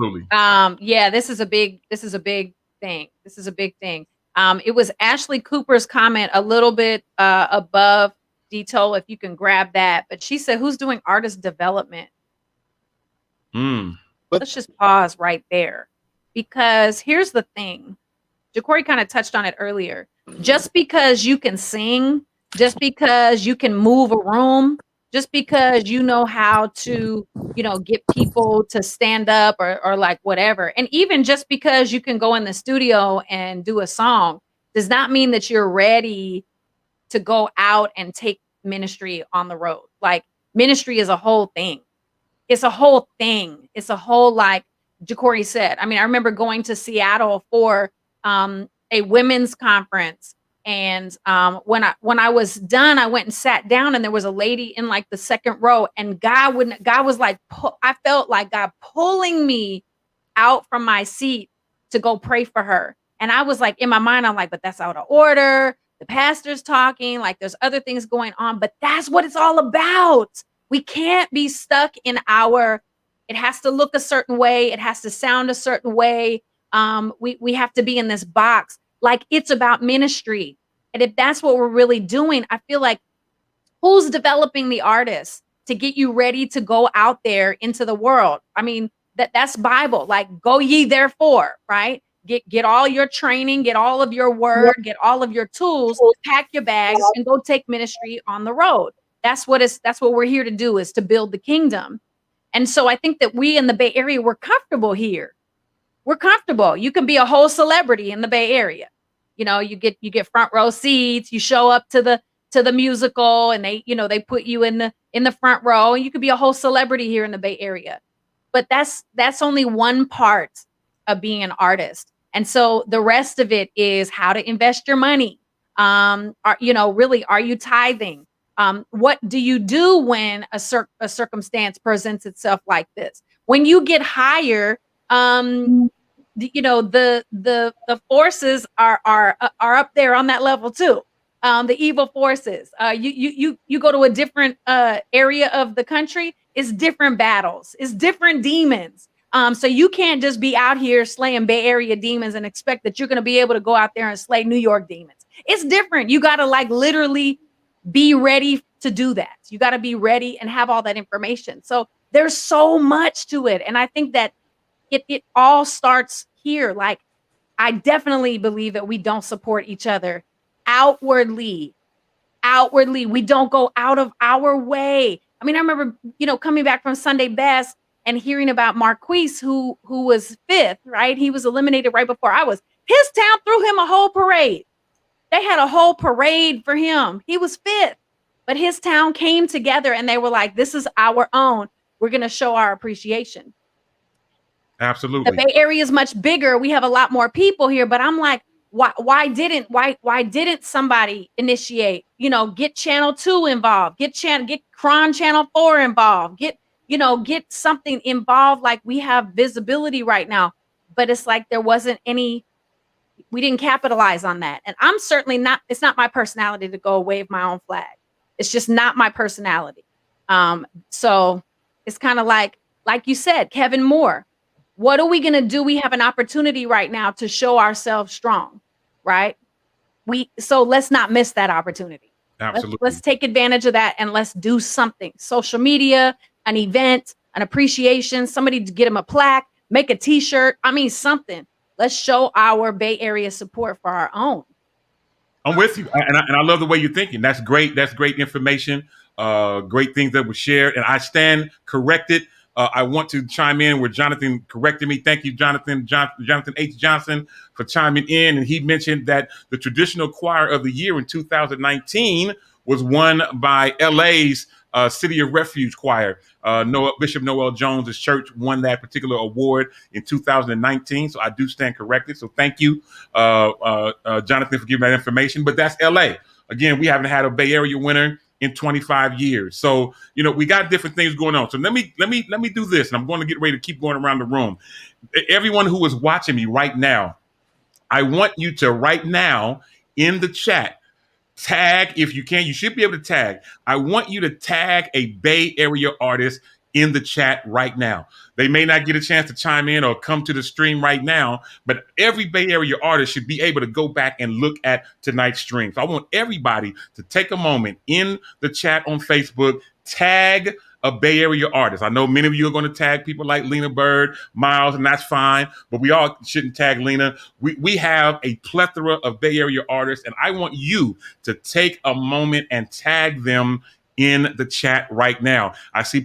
this is a big thing. This is a big thing. It was Ashley Cooper's comment a little bit above Dito, if you can grab that. But she said, who's doing artist development? Let's just pause right there. Because here's the thing. Ja'Cory kind of touched on it earlier. Just because you can sing, just because you can move a room, just because you know how to, get people to stand up or like whatever. And even just because you can go in the studio and do a song does not mean that you're ready to go out and take ministry on the road. Like, ministry is a whole thing. It's a whole thing. It's a whole, like Ja'Cory said. I mean, I remember going to Seattle for a women's conference. And when I was done, I went and sat down, and there was a lady in like the second row, and God was like, I felt like God pulling me out from my seat to go pray for her. And I was like, in my mind, I'm like, but that's out of order. The pastor's talking, like there's other things going on, but that's what it's all about. We can't be stuck in it has to look a certain way. It has to sound a certain way. We have to be in this box. Like, it's about ministry. And if that's what we're really doing, I feel like who's developing the artists to get you ready to go out there into the world? I mean, that's Bible. Like, go ye therefore, right? Get all your training, get all of your word, get all of your tools, pack your bags, and go take ministry on the road. That's what we're here to do, is to build the kingdom. And so I think that we in the Bay Area, we're comfortable here. we're comfortable. You can be a whole celebrity in the Bay Area. You know, you get front row seats, you show up to the musical, and they put you in the front row, and you could be a whole celebrity here in the Bay Area. But that's only one part of being an artist. And so the rest of it is how to invest your money. Really, are you tithing? What do you do when a circumstance presents itself like this? When you get higher, the forces are up there on that level too. The evil forces. You go to a different area of the country, it's different battles, it's different demons. So you can't just be out here slaying Bay Area demons and expect that you're going to be able to go out there and slay New York demons. It's different. You got to literally be ready to do that. You got to be ready and have all that information. So there's so much to it. And I think that it all starts here. Like, I definitely believe that we don't support each other outwardly. We don't go out of our way. I mean, I remember, coming back from Sunday Best and hearing about Marquise, who was 5th, right? He was eliminated right before I was. His town threw him a whole parade. They had a whole parade for him. He was 5th, but his town came together and they were like, this is our own. We're going to show our appreciation. Absolutely. The Bay Area is much bigger. We have a lot more people here, but I'm like, why didn't somebody initiate, get Channel 2 involved, get Cron Channel 4 involved, get something involved. Like, we have visibility right now, but it's like there wasn't any, we didn't capitalize on that. And I'm certainly not, it's not my personality to go wave my own flag. It's just not my personality. So it's kind of like you said, Kevin Moore, what are we going to do? We have an opportunity right now to show ourselves strong, right? So let's not miss that opportunity. Absolutely. Let's take advantage of that and let's do something. Social media, an event, an appreciation, somebody to get them a plaque, make a t-shirt. I mean, something. Let's show our Bay Area support for our own. I'm with you. And I love the way you're thinking. That's great. That's great information. Great things that were shared. And I stand corrected. I want to chime in where Jonathan corrected me. Thank you, Jonathan H. Johnson, for chiming in. And he mentioned that the traditional choir of the year in 2019 was won by LA's City of Refuge Choir. Bishop Noel Jones' church won that particular award in 2019. So I do stand corrected. So thank you, Jonathan, for giving that information. But that's LA. Again, we haven't had a Bay Area winner in 25 years. So, we got different things going on. So let me do this. And I'm going to get ready to keep going around the room. Everyone who is watching me right now, I want you to right now in the chat, tag, if you can, you should be able to tag. I want you to tag a Bay Area artist in the chat right now. They may not get a chance to chime in or come to the stream right now, but every Bay Area artist should be able to go back and look at tonight's stream. So I want everybody to take a moment in the chat on Facebook, tag a Bay Area artist. I know many of you are going to tag people like Lena Bird, Miles, and that's fine, but we all shouldn't tag Lena. We have a plethora of Bay Area artists, and I want you to take a moment and tag them in the chat right now. I see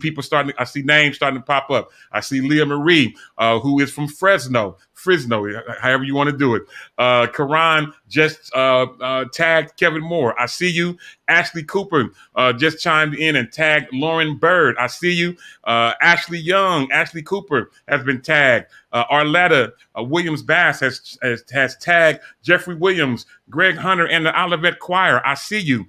names starting to pop up. I see Leah Marie, who is from Fresno, however you want to do it. Karan just tagged Kevin Moore. I see you. Ashley Cooper just chimed in and tagged Lauren Bird. I see you. Ashley Young, Ashley Cooper has been tagged. Arletta Williams Bass has tagged Jeffrey Williams, Greg Hunter, and the Olivet Choir. I see you.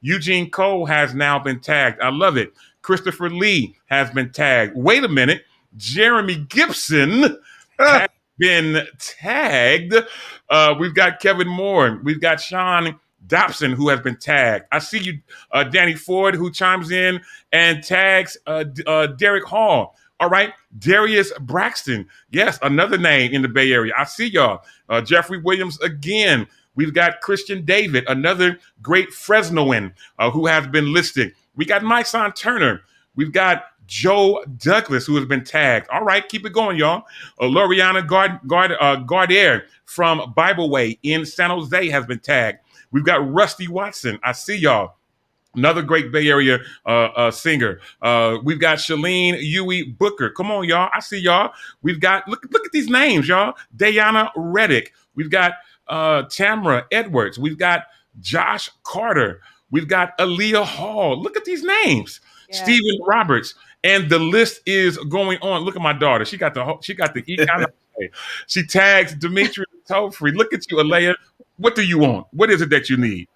Eugene Cole has now been tagged. I love it. Christopher Lee has been tagged. Wait a minute. Jeremy Gibson has been tagged. We've got Kevin Moore. We've got Sean Dobson, who has been tagged. I see you, Danny Ford, who chimes in and tags Derek Hall. All right. Darius Braxton. Yes, another name in the Bay Area. I see y'all. Jeffrey Williams again. We've got Christian David, another great Fresnoan who has been listed. We got Mike Son Turner. We've got Joe Douglas, who has been tagged. All right, keep it going, y'all. Loriana Gardier from Bible Way in San Jose has been tagged. We've got Rusty Watson. I see y'all. Another great Bay Area singer. We've got Shalene Huey Booker. Come on, y'all. I see y'all. We've got, look at these names, y'all. Dayana Reddick. We've got Tamara Edwards. We've got Josh Carter. We've got Aaliyah Hall. Look at these names. Yeah. Stephen Roberts. And the list is going on. Look at my daughter. She got the econ. She tags Dimitri Tofree. Look at you, Alea. What do you want? What is it that you need?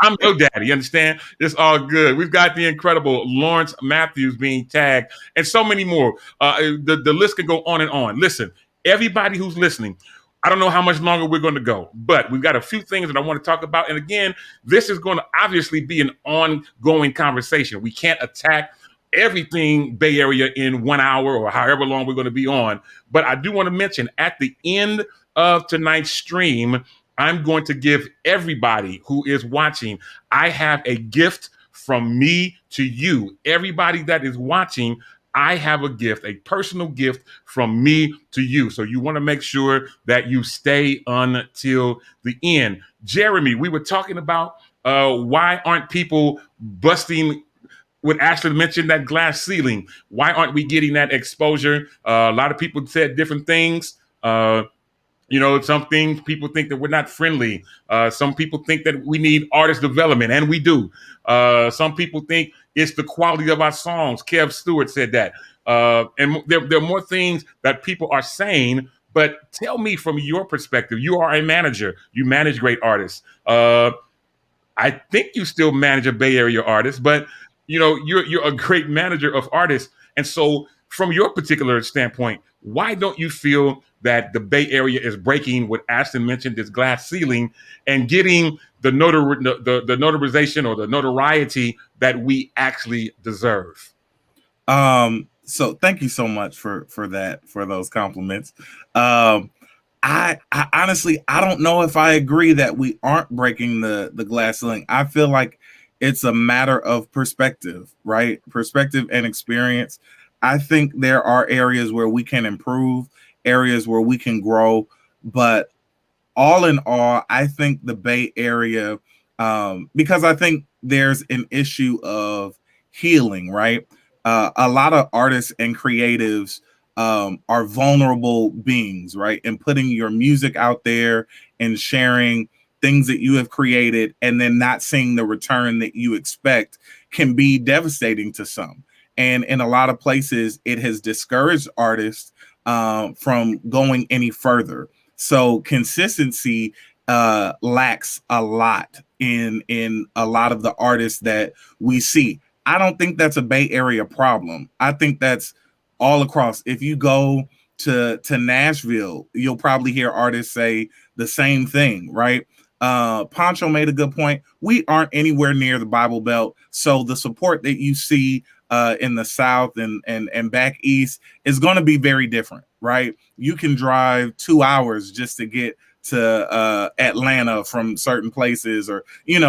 I'm your daddy, you understand? It's all good. We've got the incredible Lawrence Matthews being tagged and so many more. The list can go on and on. Listen, everybody who's listening, I don't know how much longer we're going to go, but we've got a few things that I want to talk about. And again, this is going to obviously be an ongoing conversation. We can't attack everything Bay Area in 1 hour or however long we're going to be on. But I do want to mention at the end of tonight's stream, I'm going to give everybody who is watching, I have a gift from me to you. Everybody that is watching, I have a gift, a personal gift from me to you. So you want to make sure that you stay until the end. Jeremy, we were talking about why aren't people busting, when Ashley mentioned that glass ceiling, why aren't we getting that exposure? A lot of people said different things. Some things people think that we're not friendly. Some people think that we need artist development, and we do. Some people think it's the quality of our songs. Kev Stewart said that. And there are more things that people are saying, but tell me from your perspective, you are a manager. You manage great artists. I think you still manage a Bay Area artist, but you're a great manager of artists. And so from your particular standpoint, why don't you feel that the Bay Area is breaking what Ashton mentioned, this glass ceiling, and getting the notarization or the notoriety that we actually deserve? So thank you so much for those compliments. I honestly, I don't know if I agree that we aren't breaking the glass ceiling. I feel like it's a matter of perspective, right? Perspective and experience. I think there are areas where we can improve, areas where we can grow, but all in all, I think the Bay Area, because I think there's an issue of healing, right? A lot of artists and creatives are vulnerable beings, right? And putting your music out there and sharing things that you have created and then not seeing the return that you expect can be devastating to some. And in a lot of places, it has discouraged artists from going any further. So consistency lacks a lot in a lot of the artists that we see. I don't think that's a Bay Area problem. I think that's all across. If you go to Nashville, you'll probably hear artists say the same thing, right? Pancho made a good point. We aren't anywhere near the Bible Belt, so the support that you see in the South and back East is going to be very different, right? You can drive 2 hours just to get to Atlanta from certain places, or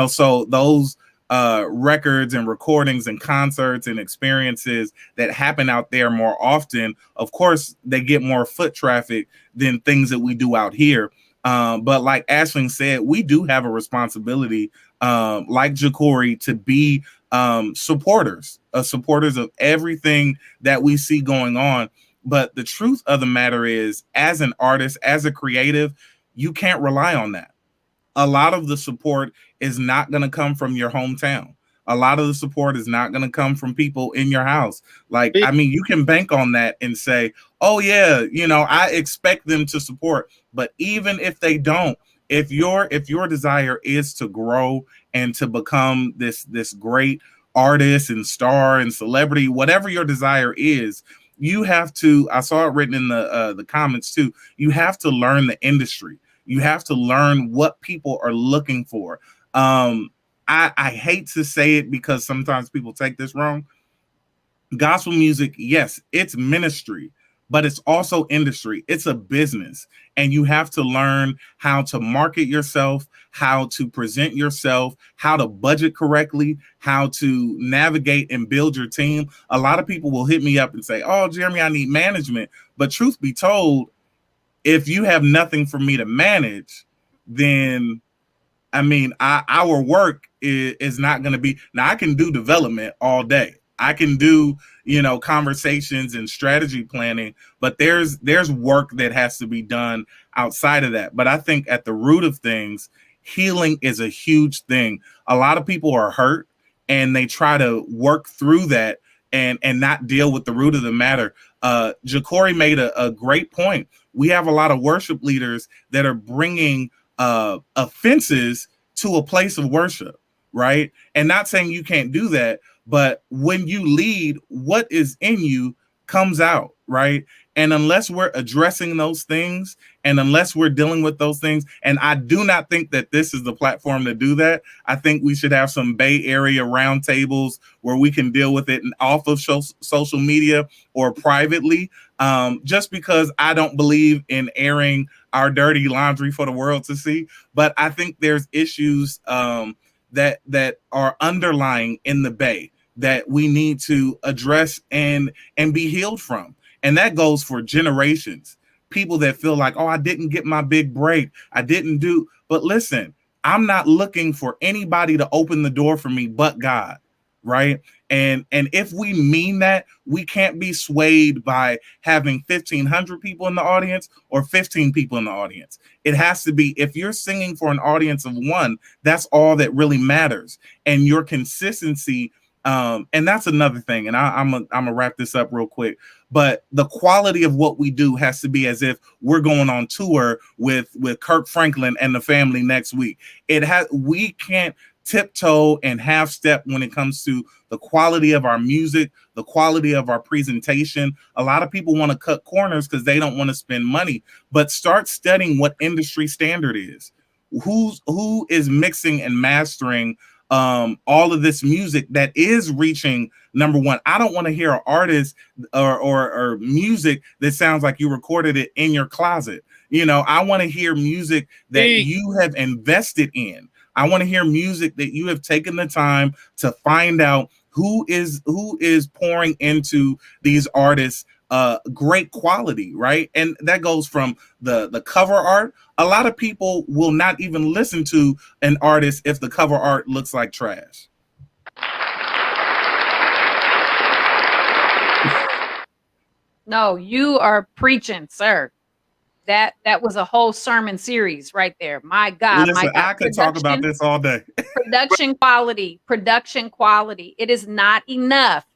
so those records and recordings and concerts and experiences that happen out there more often, of course, they get more foot traffic than things that we do out here. But like Ashling said, we do have a responsibility, like Ja'Cory, to be supporters of everything that we see going on. But the truth of the matter is, as an artist, as a creative, you can't rely on that. A lot of the support is not going to come from your hometown. A lot of the support is not going to come from people in your house. Like, I mean, you can bank on that and say, oh yeah, I expect them to support. But even if they don't, if your desire is to grow and to become this great artist and star and celebrity, whatever your desire is, you have to, I saw it written in the comments too, you have to learn the industry. You have to learn what people are looking for. I hate to say it because sometimes people take this wrong. Gospel music, yes, it's ministry, but it's also industry. It's a business, and you have to learn how to market yourself, how to present yourself, how to budget correctly, how to navigate and build your team. A lot of people will hit me up and say, oh, Jeremy, I need management. But truth be told, if you have nothing for me to manage, then I mean, our work is not going to be. Now I can do development all day. I can do, conversations and strategy planning, but there's work that has to be done outside of that. But I think at the root of things, healing is a huge thing. A lot of people are hurt and they try to work through that and not deal with the root of the matter. Ja'Cory made a great point. We have a lot of worship leaders that are bringing offenses to a place of worship, right? And not saying you can't do that, but when you lead, what is in you comes out, right? And unless we're addressing those things and unless we're dealing with those things, and I do not think that this is the platform to do that. I think we should have some Bay Area roundtables where we can deal with it off of social media or privately, just because I don't believe in airing our dirty laundry for the world to see. But I think there's issues that are underlying in the Bay that we need to address and be healed from. And that goes for generations. People that feel like, oh, I didn't get my big break. I didn't do. But listen, I'm not looking for anybody to open the door for me but God, right? And if we mean that, we can't be swayed by having 1,500 people in the audience or 15 people in the audience. It has to be, if you're singing for an audience of one, that's all that really matters. And your consistency, and that's another thing. And I'm gonna wrap this up real quick. But the quality of what we do has to be as if we're going on tour with Kirk Franklin and the family next week. We can't tiptoe and half step when it comes to the quality of our music, the quality of our presentation. A lot of people want to cut corners because they don't want to spend money, but start studying what industry standard is. Who is mixing and mastering all of this music that is reaching number one. I don't want to hear an artist or music that sounds like you recorded it in your closet. I want to hear music that you have invested in. I want to hear music that you have taken the time to find out who is pouring into these artists great quality, right? And that goes from the cover art. A lot of people will not even listen to an artist if the cover art looks like trash. No, you are preaching, sir. That was a whole sermon series right there. My God, listen, my God. I could talk about this all day. Production quality. It is not enough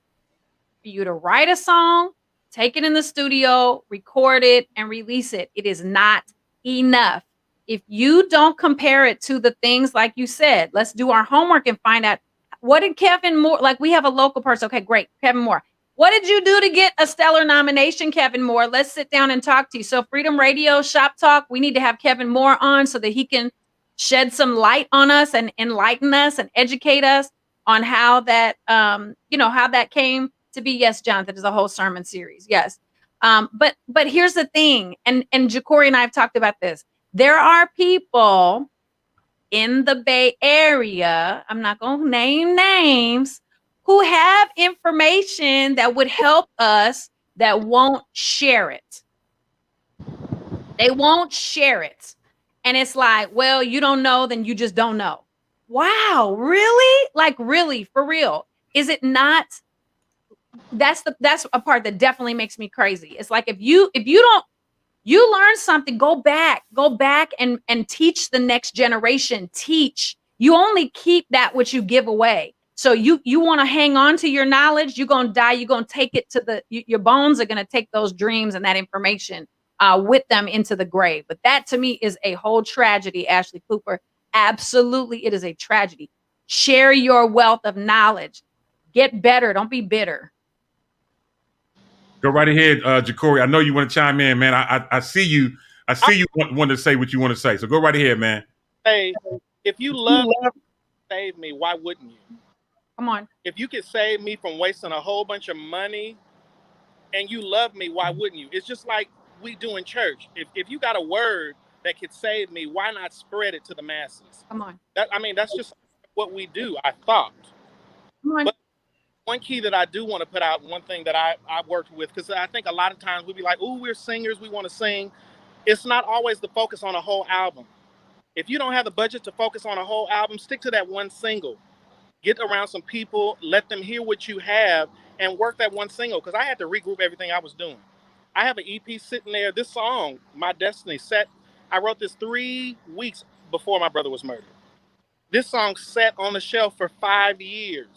for you to write a song, take it in the studio, record it, and release it. It is not enough. If you don't compare it to the things like you said, let's do our homework and find out, what did Kevin Moore, like we have a local person. Okay, great. Kevin Moore. What did you do to get a stellar nomination, Kevin Moore? Let's sit down and talk to you. So Freedom Radio, Shop Talk, we need to have Kevin Moore on so that he can shed some light on us and enlighten us and educate us on how that, how that came to be. Yes, Jonathan, there's a whole sermon series. Yes. But here's the thing. And Ja'Cory and I have talked about this. There are people in the Bay Area, I'm not going to name names, who have information that would help us that won't share it. They won't share it. And it's like, well, you don't know, then you just don't know. Wow, really? Like, really, for real. Is it not? That's a part that definitely makes me crazy. It's like, if you learn something, go back and teach the next generation. Teach. You only keep that which you give away. So you want to hang on to your knowledge, you're going to die. You're going to take it to your bones are going to take those dreams and that information with them into the grave. But that to me is a whole tragedy, Ashley Cooper. Absolutely. It is a tragedy. Share your wealth of knowledge. Get better. Don't be bitter. Go right ahead, Ja'Cory. I know you want to chime in, man. I see you. I see you want to say what you want to say. So go right ahead, man. Hey, if you love save me, why wouldn't you? Come on. If you could save me from wasting a whole bunch of money and you love me, why wouldn't you? It's just like we do in church. If you got a word that could save me, why not spread it to the masses? Come on. That's just what we do, I thought. Come on. But one key that I do want to put out, one thing that I worked with, because I think a lot of times we'd be like, oh, we're singers, we want to sing. It's not always the focus on a whole album. If you don't have the budget to focus on a whole album, stick to that one single. Get around some people, let them hear what you have, and work that one single. Because I had to regroup everything I was doing. I have an EP sitting there. This song, My Destiny, I wrote this 3 weeks before my brother was murdered. This song sat on the shelf for 5 years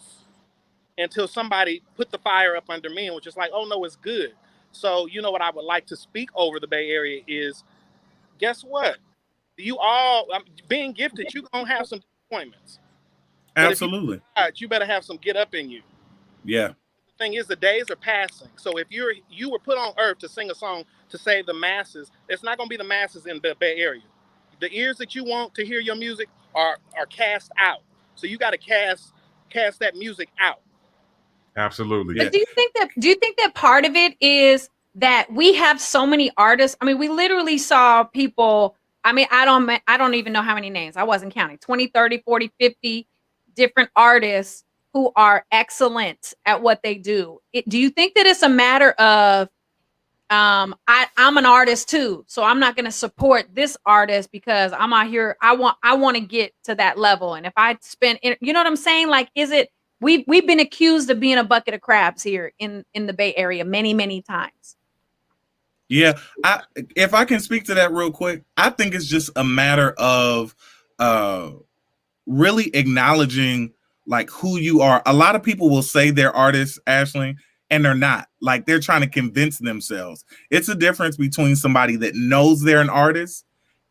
until somebody put the fire up under me and was just like, oh no, it's good. So, you know what I would like to speak over the Bay Area is, guess what? You all, being gifted, you're going to have some disappointments. Absolutely. You better have some get up in you. Yeah. The thing is, the days are passing. So if you were put on earth to sing a song to save the masses, it's not going to be the masses in the Bay Area. The ears that you want to hear your music are cast out. So you got to cast that music out. Absolutely. But do you think that part of it is that we have so many artists? I mean, we literally saw people, I mean, I don't even know how many names. I wasn't counting. 20, 30, 40, 50 different artists who are excellent at what they do. Do you think that it's a matter of I'm an artist too, so I'm not going to support this artist because I'm out here, I want to get to that level, and if I spend, you know what I'm saying? Like, is it we've been accused of being a bucket of crabs here in the Bay Area many times. Yeah, if I can speak to that real quick, I think it's just a matter of really acknowledging like who you are. A lot of people will say they're artists, Ashley, and they're not. Like, they're trying to convince themselves. It's a difference between somebody that knows they're an artist,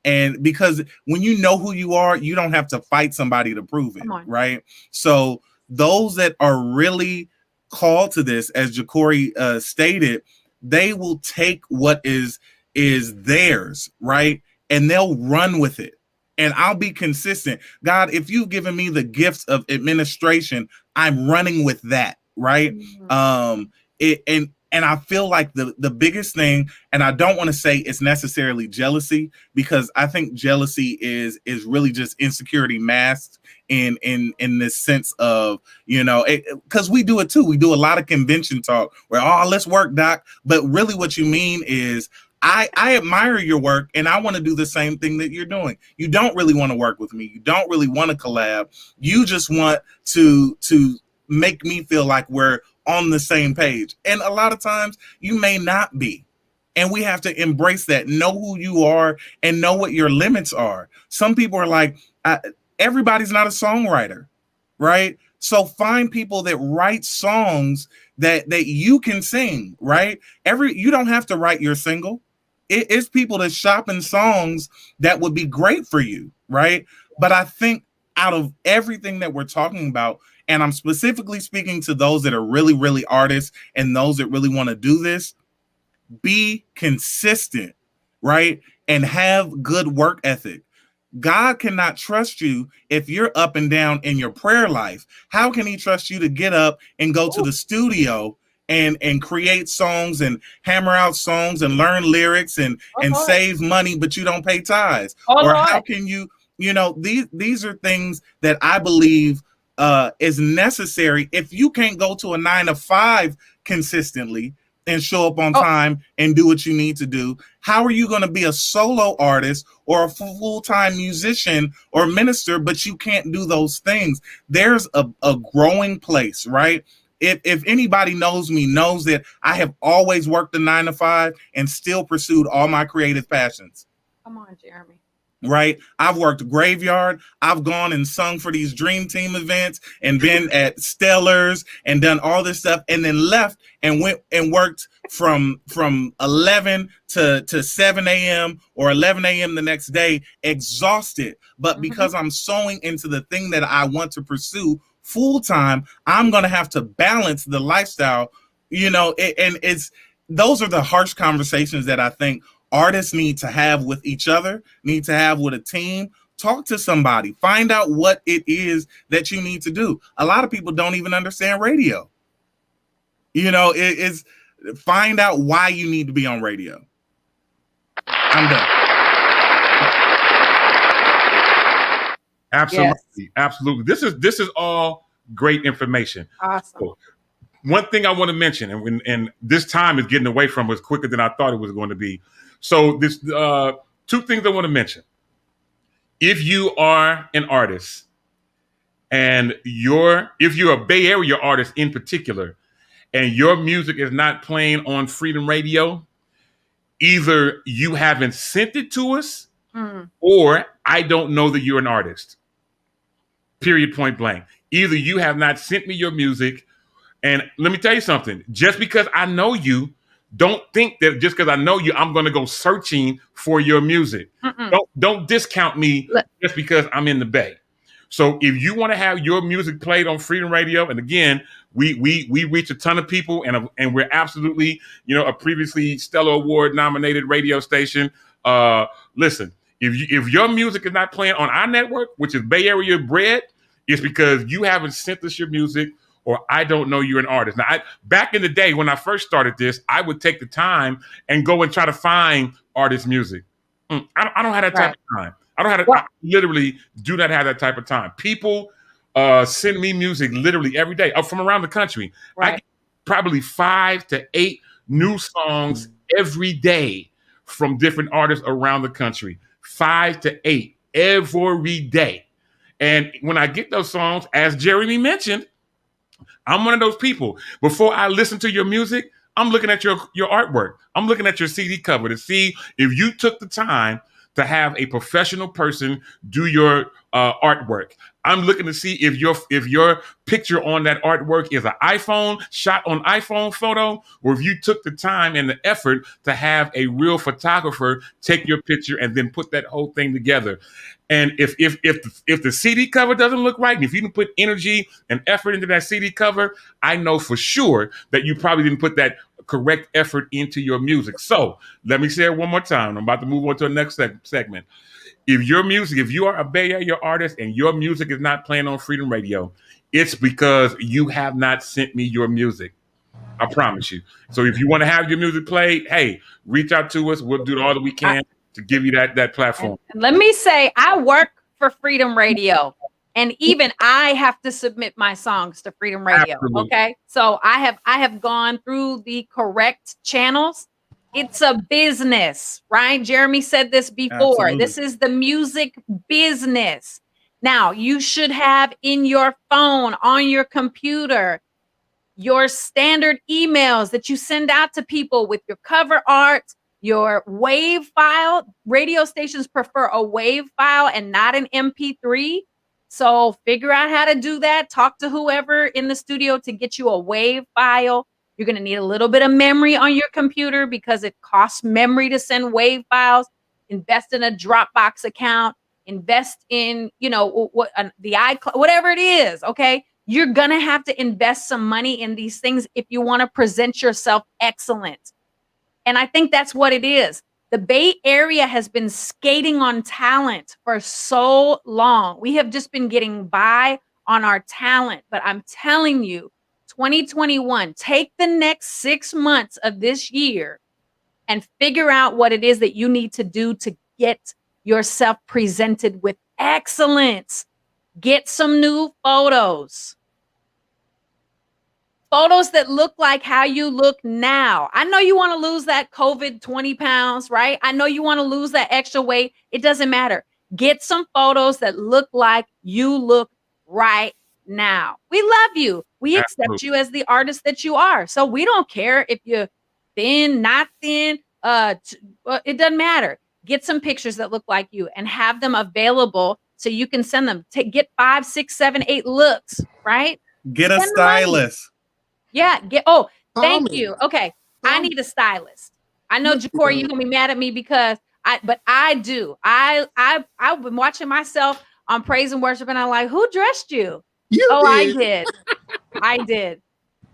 and because when you know who you are, you don't have to fight somebody to prove it, right? So those that are really called to this, as Ja'Cory stated, they will take what is theirs, right? And they'll run with it. And I'll be consistent. God, if you've given me the gifts of administration, I'm running with that, right? Mm-hmm. And I feel like the biggest thing, and I don't want to say it's necessarily jealousy, because I think jealousy is really just insecurity masked in this sense of, you know, because we do it too. We do a lot of convention talk where, oh, let's work, Doc. But really what you mean is, I admire your work and I want to do the same thing that you're doing. You don't really want to work with me. You don't really want to collab. You just want to make me feel like we're on the same page. And a lot of times you may not be. And we have to embrace that, know who you are and know what your limits are. Some people are like, everybody's not a songwriter, right? So find people that write songs that you can sing, right? You don't have to write your single. It's people that shop in songs that would be great for you, right? But I think out of everything that we're talking about, and I'm specifically speaking to those that are really, really artists and those that really want to do this, be consistent, right? And have good work ethic. God cannot trust you if you're up and down in your prayer life. How can he trust you to get up and go to the studio and create songs and hammer out songs and learn lyrics and save money, but you don't pay tithes? Or how can you know, these are things that I believe is necessary. If you can't go to a 9-to-5 consistently and show up on time and do what you need to do, how are you going to be a solo artist or a full-time musician or minister, but you can't do those things? There's a growing place, right? If anybody knows me, knows that I have always worked a 9-to-5 and still pursued all my creative passions. Come on, Jeremy. Right? I've worked graveyard. I've gone and sung for these Dream Team events and been at Stellars and done all this stuff, and then left and went and worked from 11 to 7 a.m. or 11 a.m. the next day, exhausted. But because I'm sewing into the thing that I want to pursue full time, I'm going to have to balance the lifestyle, you know, and those are the harsh conversations that I think artists need to have with each other, need to have with a team. Talk to somebody, find out what it is that you need to do. A lot of people don't even understand radio. You know, it's find out why you need to be on radio. I'm done. Absolutely. Yes. Absolutely. This is all great information. Awesome. So, one thing I want to mention, and this time is getting away from us quicker than I thought it was going to be. So this two things I want to mention. if you are an artist and if you're a Bay Area artist in particular, and your music is not playing on Freedom Radio, either you haven't sent it to us, or I don't know that you're an artist. Period, point blank. Either you have not sent me your music, and let me tell you something. Just because I know you, don't think that just because I know you, I'm going to go searching for your music. Don't discount me just because I'm in the Bay. So if you want to have your music played on Freedom Radio, and again, we reach a ton of people, and we're absolutely, a previously Stellar Award nominated radio station. Listen, if your music is not playing on our network, which is Bay Area bred, it's because you haven't sent us your music, or I don't know you're an artist. Now, back in the day when I first started this, I would take the time and go and try to find artist music. I don't have that type of time. I literally do not have that type of time. People send me music literally every day from around the country. I get probably 5 to 8 new songs every day from different artists around the country. 5 to 8 every day. And when I get those songs, as Jeremy mentioned, I'm one of those people. Before I listen to your music, I'm looking at your artwork. I'm looking at your CD cover to see if you took the time to have a professional person do your artwork. I'm looking to see if your picture on that artwork is an iPhone shot on iPhone photo, or if you took the time and the effort to have a real photographer take your picture and then put that whole thing together. And if the CD cover doesn't look right, and if you didn't put energy and effort into that CD cover, I know for sure that you probably didn't put that correct effort into your music. So let me say it one more time. I'm about to move on to the next segment. If you are a Bay Area artist and your music is not playing on Freedom Radio, it's because you have not sent me your music. I promise you. So if you want to have your music played, hey, reach out to us. We'll do all that we can to give you that platform. Let me say, I work for Freedom Radio, and even I have to submit my songs to Freedom Radio. Absolutely. Okay, so I have gone through the correct channels. It's a business, right? Jeremy said this before. Absolutely. This is the music business. Now, you should have in your phone, on your computer, your standard emails that you send out to people with your cover art, your WAV file. Radio stations prefer a WAV file and not an MP3. So figure out how to do that. Talk to whoever in the studio to get you a WAV file. You're going to need a little bit of memory on your computer because it costs memory to send WAV files. Invest in a Dropbox account. Invest in, the iCloud, whatever it is, okay? You're going to have to invest some money in these things if you want to present yourself excellent. And I think that's what it is. The Bay Area has been skating on talent for so long. We have just been getting by on our talent. But I'm telling you, 2021, take the next 6 months of this year and figure out what it is that you need to do to get yourself presented with excellence. Get some new photos. Photos that look like how you look now. I know you want to lose that COVID 20 pounds, right? I know you want to lose that extra weight. It doesn't matter. Get some photos that look like you look right now. We love you. We accept you as the artist that you are. So we don't care if you're thin, not thin. It doesn't matter. Get some pictures that look like you and have them available so you can send them. Get 5, 6, 7, 8 looks, right? Get a stylist. Yeah. Thank you. Okay. I need a stylist. I know, Jacory, you're gonna be mad at me because I do. I've been watching myself on praise and worship, and I'm like, who dressed you? I did.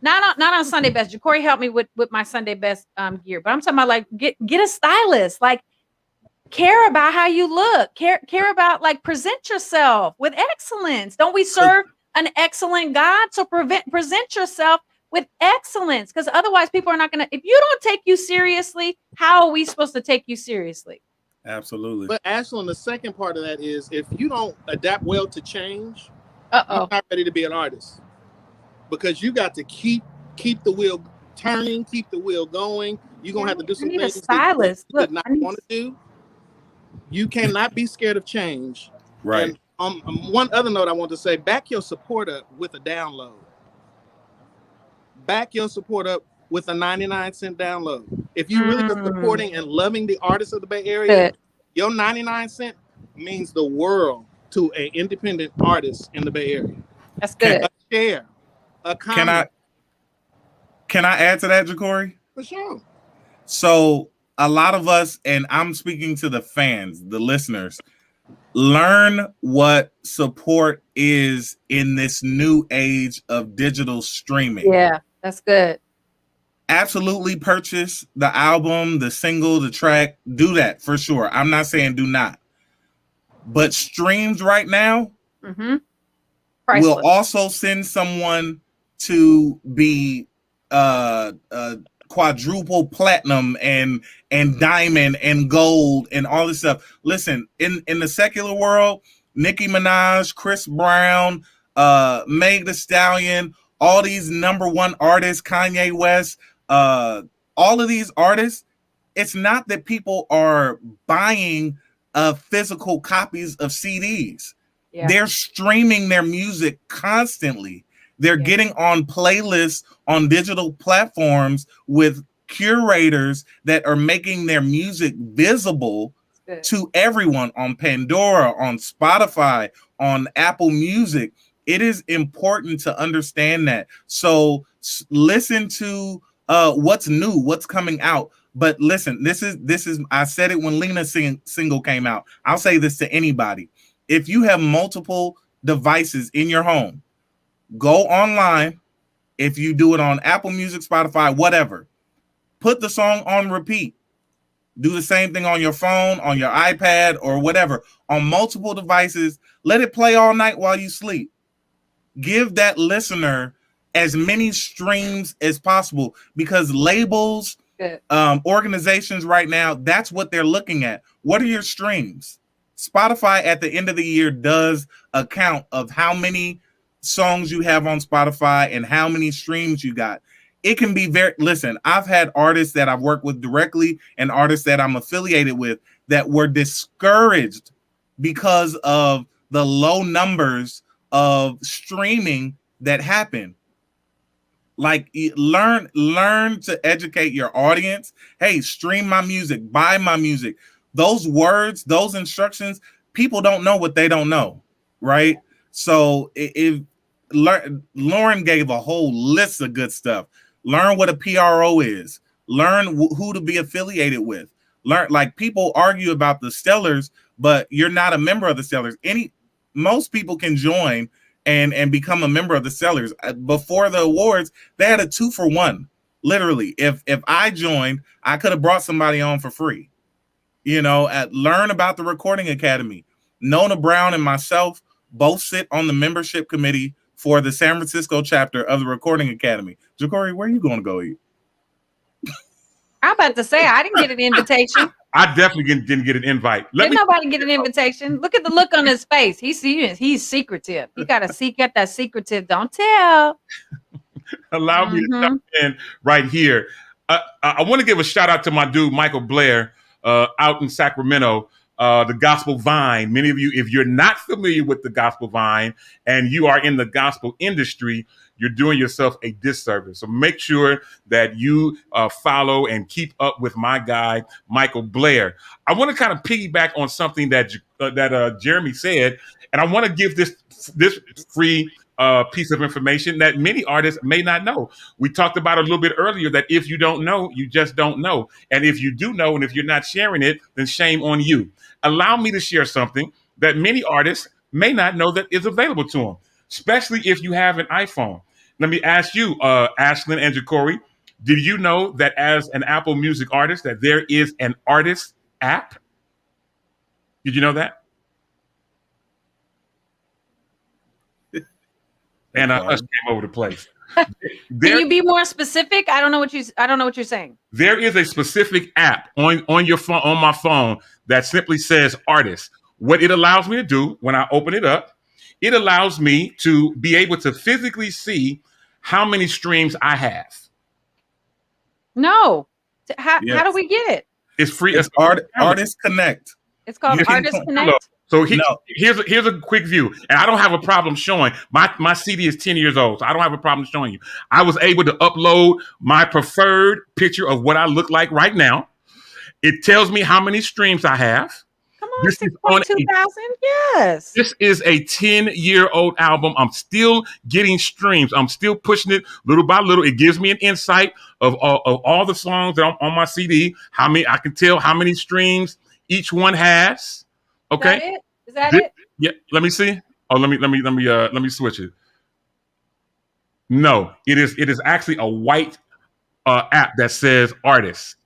Not on Sunday best. Jacory helped me with my Sunday best gear, but I'm talking about like get a stylist. Like, care about how you look. Care about, like, present yourself with excellence. Don't we serve an excellent God? So present yourself with excellence, because otherwise people are not going to, if you don't take you seriously, how are we supposed to take you seriously? Absolutely. But Ashlyn, the second part of that is if you don't adapt well to change, you're not ready to be an artist, because you got to keep the wheel turning, keep the wheel going. You're going to have to do some things that you did not want to do. You cannot be scared of change. Right. And one other note I want to say, back your support up with a download. Back your support up with a 99-cent download. If you really are supporting and loving the artists of the Bay Area, your 99 cent means the world to an independent artist in the Bay Area. That's good. A share, a comment. Can I add to that, Jacory? For sure. So a lot of us, and I'm speaking to the fans, the listeners, learn what support is in this new age of digital streaming. Yeah, that's good. Absolutely purchase the album, the single, the track. Do that for sure. I'm not saying do not. But streams right now will also send someone to be quadruple platinum and diamond and gold and all this stuff. Listen, in the secular world, Nicki Minaj, Chris Brown, Meg Thee Stallion, all these #1 artists, Kanye West, all of these artists, it's not that people are buying physical copies of CDs. Yeah. They're streaming their music constantly. They're getting on playlists on digital platforms with curators that are making their music visible to everyone on Pandora, on Spotify, on Apple Music. It is important to understand that. So listen to what's new, what's coming out. But listen, this is I said it when Lena's single came out. I'll say this to anybody. If you have multiple devices in your home, go online. If you do it on Apple Music, Spotify, whatever, put the song on repeat. Do the same thing on your phone, on your iPad, or whatever. On multiple devices, let it play all night while you sleep. Give that listener as many streams as possible, because labels, organizations right now, that's what they're looking at. What are your streams? Spotify at the end of the year does a count of how many songs you have on Spotify and how many streams you got. It can be listen, I've had artists that I've worked with directly and artists that I'm affiliated with that were discouraged because of the low numbers of streaming that happen. Like, learn to educate your audience. Hey, stream my music, buy my music. Those words, those instructions, people don't know what they don't know, right? So Lauren gave a whole list of good stuff. Learn what a PRO is. Learn who to be affiliated with. Learn, like, people argue about the Stellars, but you're not a member of the Stellars. Most people can join and become a member of the Stellars. Before the awards, they had a 2-for-1. Literally, if I joined, I could have brought somebody on for free. Learn about the Recording Academy. Nona Brown and myself both sit on the membership committee for the San Francisco chapter of the Recording Academy. Jacory, where are you going to go eat? I'm about to say, I didn't get an invitation. I definitely didn't get an invite. Nobody get an invitation. Look at the look on his face. He's secretive. You got that secretive. Don't tell. Allow me to jump in right here. I want to give a shout out to my dude, Michael Blair, out in Sacramento, the Gospel Vine. Many of you, if you're not familiar with the Gospel Vine and you are in the gospel industry, you're doing yourself a disservice. So make sure that you follow and keep up with my guy, Michael Blair. I want to kind of piggyback on something that Jeremy said, and I want to give this free piece of information that many artists may not know. We talked about it a little bit earlier, that if you don't know, you just don't know. And if you do know, and if you're not sharing it, then shame on you. Allow me to share something that many artists may not know that is available to them, especially if you have an iPhone. Let me ask you, Ashlyn and Jacory, did you know that as an Apple Music artist that there is an artist app? Did you know that? And a hush came over the place. Can you be more specific? I don't know what you're saying. There is a specific app on your phone, on my phone, that simply says artist. What it allows me to do when I open it up, it allows me to be able to physically see how many streams I have. No. How do we get it? It's free. It's Artist Connect. It's called Artist Connect. Look, so No. here's a quick view, and I don't have a problem showing my CD is 10 years old, so I don't have a problem showing you. I was able to upload my preferred picture of what I look like right now. It tells me how many streams I have. Come on, This is on 6,200. Yes. This is a 10-year-old album. I'm still getting streams. I'm still pushing it little by little. It gives me an insight of all the songs that are on my CD. How many I can tell how many streams each one has. Okay. Is that it? Yeah. Let me see. Oh, let me switch it. No, it is actually a white app that says artist.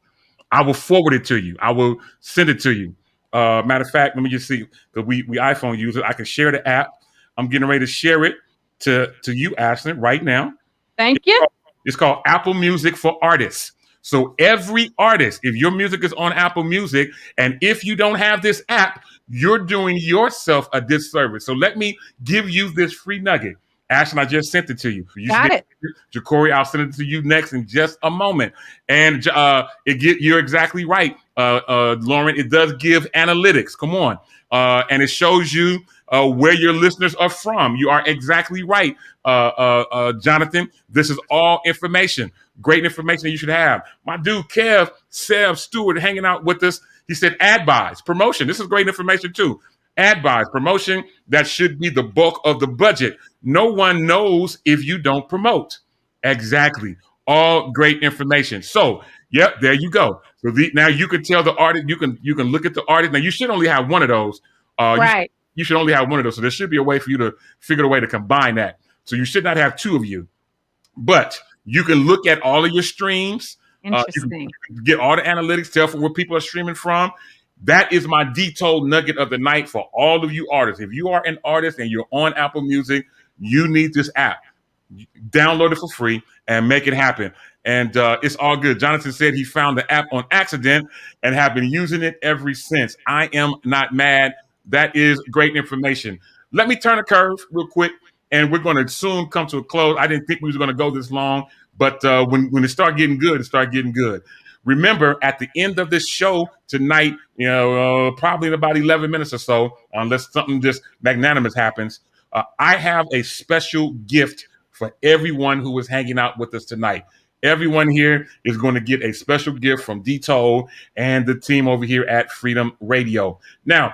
I will forward it to you. I will send it to you. Matter of fact, let me just see, because we iPhone users. I can share the app. I'm getting ready to share it to you, Ashlyn, right now. Thank you. It's called Apple Music for Artists. So every artist, if your music is on Apple Music, and if you don't have this app, you're doing yourself a disservice. So let me give you this free nugget. Ashlyn, I just sent it to you. Got it. Jacory, I'll send it to you next in just a moment. And you're exactly right, Lauren. It does give analytics. Come on. And it shows you where your listeners are from. You are exactly right, Jonathan. This is all information. Great information that you should have. My dude, Sev Stewart, hanging out with us. He said ad buys, promotion. This is great information too. Ad buys, promotion, that should be the bulk of the budget. No one knows if you don't promote. Exactly. All great information. So, yep, there you go. So now you can tell the artist, you can look at the artist. Now you should only have one of those. Right. You should only have one of those. So there should be a way for you to figure a way to combine that. So you should not have two of you. But you can look at all of your streams. Interesting. You can get all the analytics, tell from where people are streaming from. That is my detailed nugget of the night for all of you artists. If you are an artist and you're on Apple Music, you need this app. Download it for free and make it happen. And it's all good. Jonathan said he found the app on accident and have been using it ever since. I am not mad. That is great information. Let me turn a curve real quick, and we're going to soon come to a close. I didn't think we was going to go this long, but when it started getting good, it started getting good. Remember, at the end of this show tonight, probably in about 11 minutes or so, unless something just magnanimous happens, I have a special gift for everyone who is hanging out with us tonight. Everyone here is going to get a special gift from D-Toll and the team over here at Freedom Radio. Now,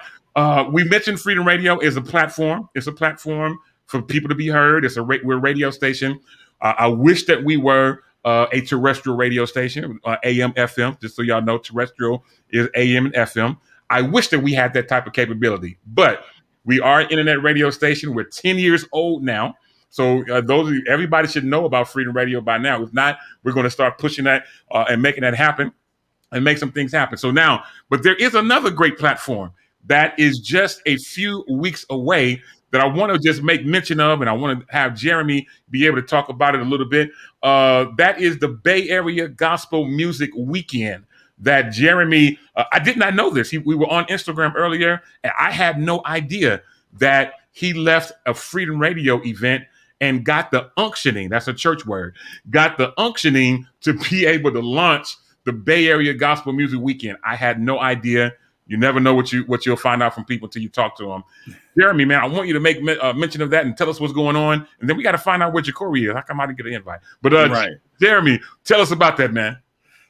we mentioned Freedom Radio is a platform. It's a platform for people to be heard. We're a radio station. I wish that we were a terrestrial radio station, AM, FM, just so y'all know, terrestrial is AM and FM. I wish that we had that type of capability, but we are an internet radio station. We're 10 years old now. So everybody should know about Freedom Radio by now. If not, we're going to start pushing that and making that happen and make some things happen. So now, but there is another great platform that is just a few weeks away that I want to just make mention of, and I want to have Jeremy be able to talk about it a little bit. That is the Bay Area Gospel Music Weekend that Jeremy, I did not know this. We were on Instagram earlier, and I had no idea that he left a Freedom Radio event and got the unctioning, that's a church word, got the unctioning to be able to launch the Bay Area Gospel Music Weekend. I had no idea. You never know what you'll find out from people until you talk to them. Jeremy, man, I want you to make mention of that and tell us what's going on. And then we got to find out where Jacory is. How come I didn't get an invite? But right. Jeremy, tell us about that, man.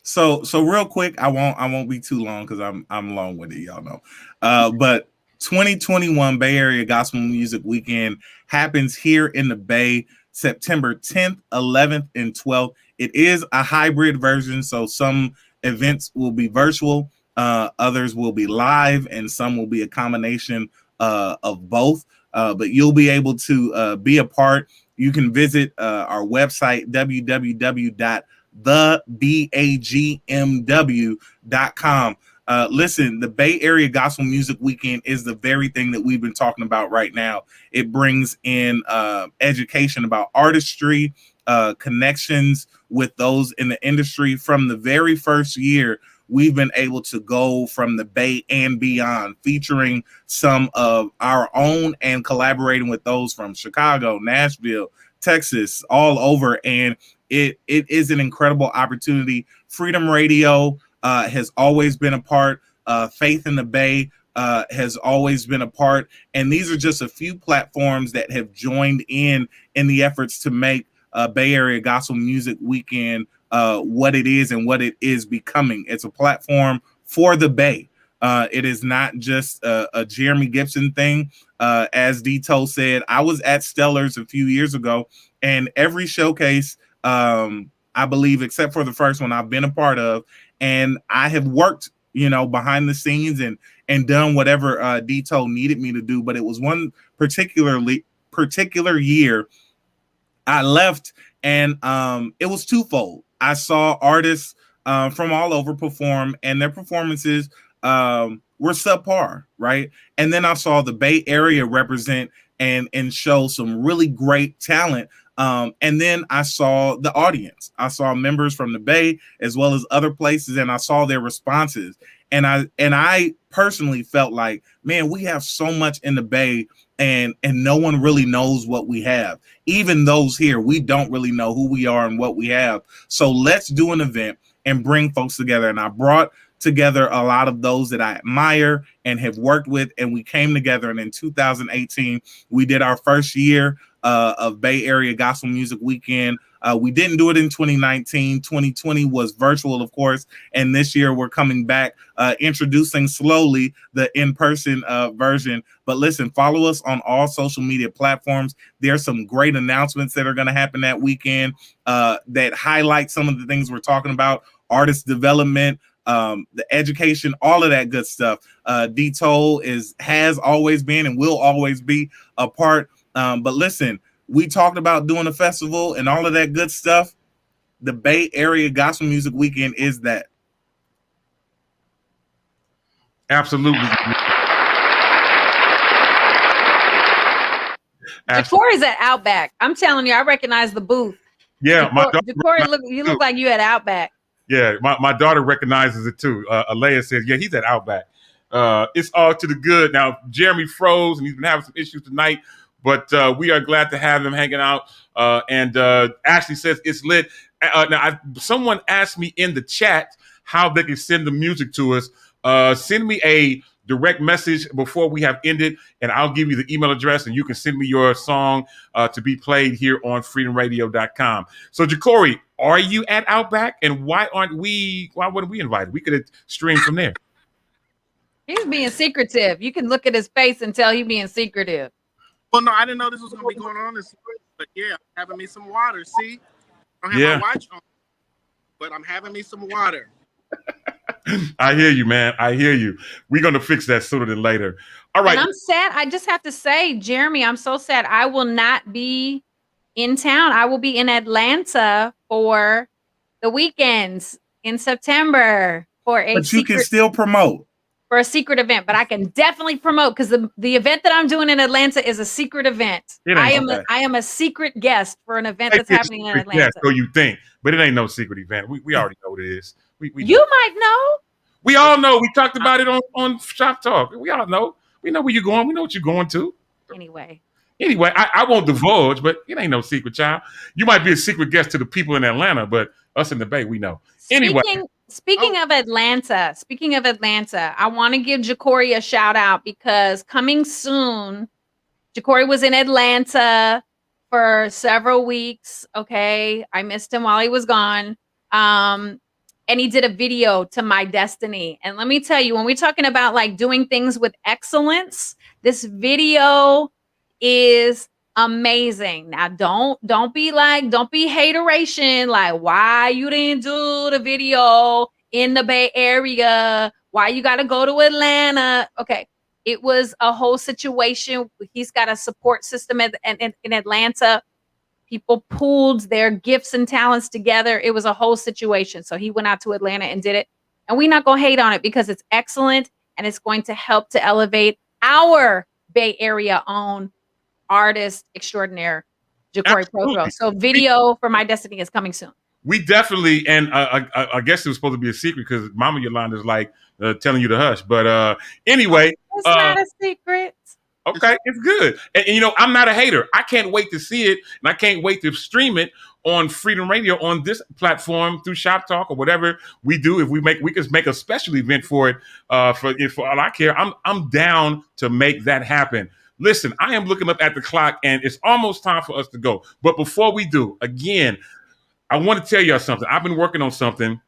So real quick, I won't be too long because I'm long with it, y'all know. But 2021 Bay Area Gospel Music Weekend happens here in the Bay, September 10th, 11th, and 12th. It is a hybrid version, so some events will be virtual. Others will be live, and some will be a combination of both. But you'll be able to be a part. You can visit our website, www.thebagmw.com. Listen, the Bay Area Gospel Music Weekend is the very thing that we've been talking about right now. It brings in education about artistry, connections with those in the industry. From the very first year, we've been able to go from the Bay and beyond, featuring some of our own and collaborating with those from Chicago, Nashville, Texas, all over. And it is an incredible opportunity. Freedom Radio has always been a part. Faith in the Bay has always been a part. And these are just a few platforms that have joined in the efforts to make Bay Area Gospel Music Weekend what it is and what it is becoming. It's a platform for the Bay. It is not just a Jeremy Gibson thing. As Dito said, I was at Stellar's a few years ago, and every showcase, I believe, except for the first one, I've been a part of, and I have worked, behind the scenes and done whatever Dito needed me to do. But it was one particular year I left, and it was twofold. I saw artists from all over perform, and their performances were subpar, right? And then I saw the Bay Area represent and show some really great talent. And then I saw the audience. I saw members from the Bay as well as other places, and I saw their responses. And I personally felt like, man, we have so much in the Bay, and no one really knows what we have. Even those here, we don't really know who we are and what we have. So let's do an event and bring folks together. And I brought together a lot of those that I admire and have worked with, and we came together. And in 2018, we did our first year of Bay Area Gospel Music Weekend. We didn't do it in 2019. 2020 was virtual, of course, and this year we're coming back, introducing slowly the in-person version. But listen, follow us on all social media platforms. There's some great announcements that are going to happen that weekend that highlight some of the things we're talking about: artist development, the education, all of that good stuff. Dito has always been and will always be a part. But listen, we talked about doing a festival and all of that good stuff. The Bay Area Gospel Music Weekend is that. Absolutely. Jacory's at Outback. I'm telling you, I recognize the booth. Yeah, Jacory, you look like you at Outback. Yeah, my daughter recognizes it too. Alea says, yeah, he's at Outback. It's all to the good. Now, Jeremy froze, and he's been having some issues tonight, but we are glad to have him hanging out. And Ashley says it's lit. Someone asked me in the chat how they can send the music to us. Send me a direct message before we have ended, and I'll give you the email address, and you can send me your song to be played here on freedomradio.com. So, Jacory, are you at Outback? And why wasn't we invited? We could have streamed from there. He's being secretive. You can look at his face and tell he's being secretive. Well, no, I didn't know this was going to be going on this week, but yeah, I'm having me some water. See, I don't have my watch on, but I'm having me some water. I hear you, man. I hear you. We're going to fix that sooner than later. All right. And I'm sad. I just have to say, Jeremy, I'm so sad. I will not be in town. I will be in Atlanta for the weekends in September But you can still promote. For a secret event, but I can definitely promote because the event that I'm doing in Atlanta is a secret event. I am a secret guest for an event that's happening in Atlanta. Yeah, so you think, but it ain't no secret event. We already know what it is. You might know. We all know. We talked about it on Shop Talk. We all know. We know where you're going. We know what you're going to. Anyway, I won't divulge, but it ain't no secret, child. You might be a secret guest to the people in Atlanta, but us in the Bay, we know. Speaking of Atlanta, I want to give Jacory a shout out because coming soon, Jacory was in Atlanta for several weeks. Okay. I missed him while he was gone. And he did a video to My Destiny. And let me tell you, when we're talking about like doing things with excellence, this video is amazing. Now don't be hateration, like why you didn't do the video in the Bay Area, why you got to go to Atlanta. Okay, it was a whole situation. He's got a support system in Atlanta. People pooled their gifts and talents together. It was a whole situation. So he went out to Atlanta and did it, and we're not gonna hate on it because it's excellent and it's going to help to elevate our Bay Area own artist extraordinaire, Jacory Prothro. So video for My Destiny is coming soon. We definitely, and I guess it was supposed to be a secret because Mama Yolanda is like telling you to hush. But anyway. It's not a secret. Okay, it's good. And I'm not a hater. I can't wait to see it, and I can't wait to stream it on Freedom Radio on this platform through Shop Talk or whatever we do. If we could make a special event for it, for all I care, I'm down to make that happen. Listen, I am looking up at the clock and it's almost time for us to go. But before we do, again, I want to tell y'all something. I've been working on something.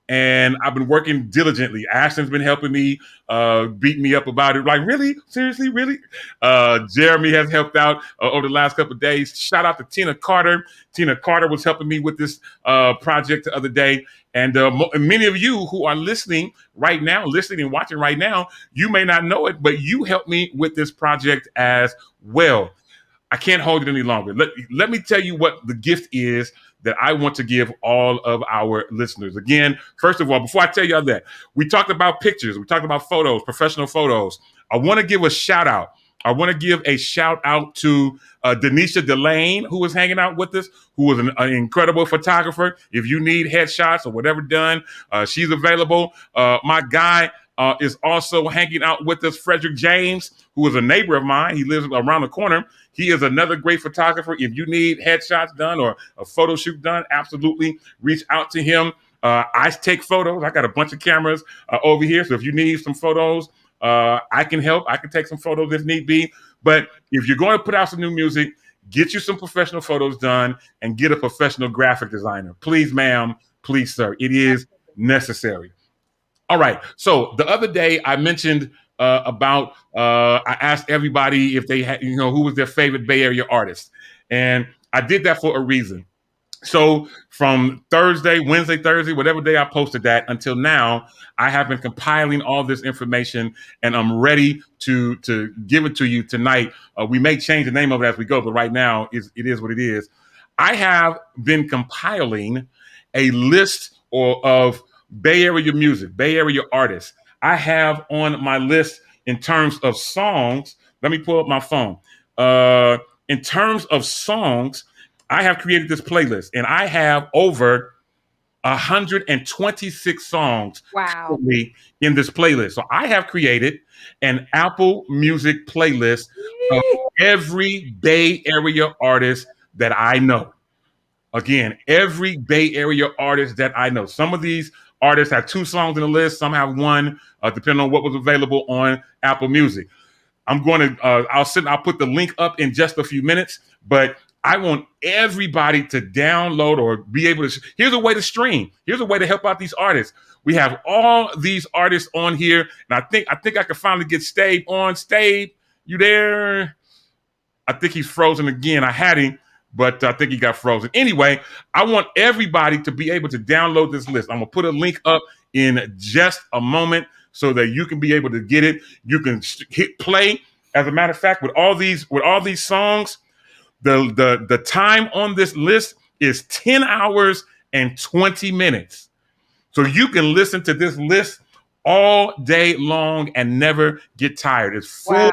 And I've been working diligently. Ashton's been helping me, beat me up about it. Like, really? Seriously? Really? Jeremy has helped out over the last couple of days. Shout out to Tina Carter. Tina Carter was helping me with this project the other day. And many of you who are listening right now, listening and watching right now, you may not know it, but you helped me with this project as well. I can't hold it any longer. Let me tell you what the gift is that I want to give all of our listeners. Again, first of all, before I tell y'all that, we talked about pictures. We talked about photos, professional photos. I want to give a shout out. I want to give a shout out to Denisha Delane, who was hanging out with us, who was an incredible photographer. If you need headshots or whatever done, she's available. My guy is also hanging out with us, Frederick James, who is a neighbor of mine. He lives around the corner. He is another great photographer. If you need headshots done or a photo shoot done, absolutely reach out to him. I take photos. I got a bunch of cameras over here. So if you need some photos, I can help. I can take some photos if need be. But if you're going to put out some new music, get you some professional photos done and get a professional graphic designer. Please, ma'am. Please, sir. It is necessary. All right. So the other day I mentioned about I asked everybody if they had, who was their favorite Bay Area artist. And I did that for a reason. So from Wednesday, Thursday, whatever day I posted that until now, I have been compiling all this information and I'm ready to give it to you tonight. We may change the name of it as we go, but right now it is what it is. I have been compiling a list of Bay Area music, Bay Area artists. I have on my list in terms of songs. Let me pull up my phone. In terms of songs, I have created this playlist and I have over 126 songs in this playlist. So I have created an Apple Music playlist of every Bay Area artist that I know. Again, every Bay Area artist that I know. Some of these artists have 2 songs in the list. Some have 1, depending on what was available on Apple Music. I'm going to, I'll put the link up in just a few minutes, but I want everybody to download or be able to. Here's a way to stream. Here's a way to help out these artists. We have all these artists on here, and I think I can finally get Stave on. Stave, you there? I think he's frozen again. I had him, but I think he got frozen. Anyway, I want everybody to be able to download this list. I'm gonna put a link up in just a moment so that you can be able to get it. You can hit play. As a matter of fact, with all these songs, the time on this list is 10 hours and 20 minutes. So you can listen to this list all day long and never get tired. It's full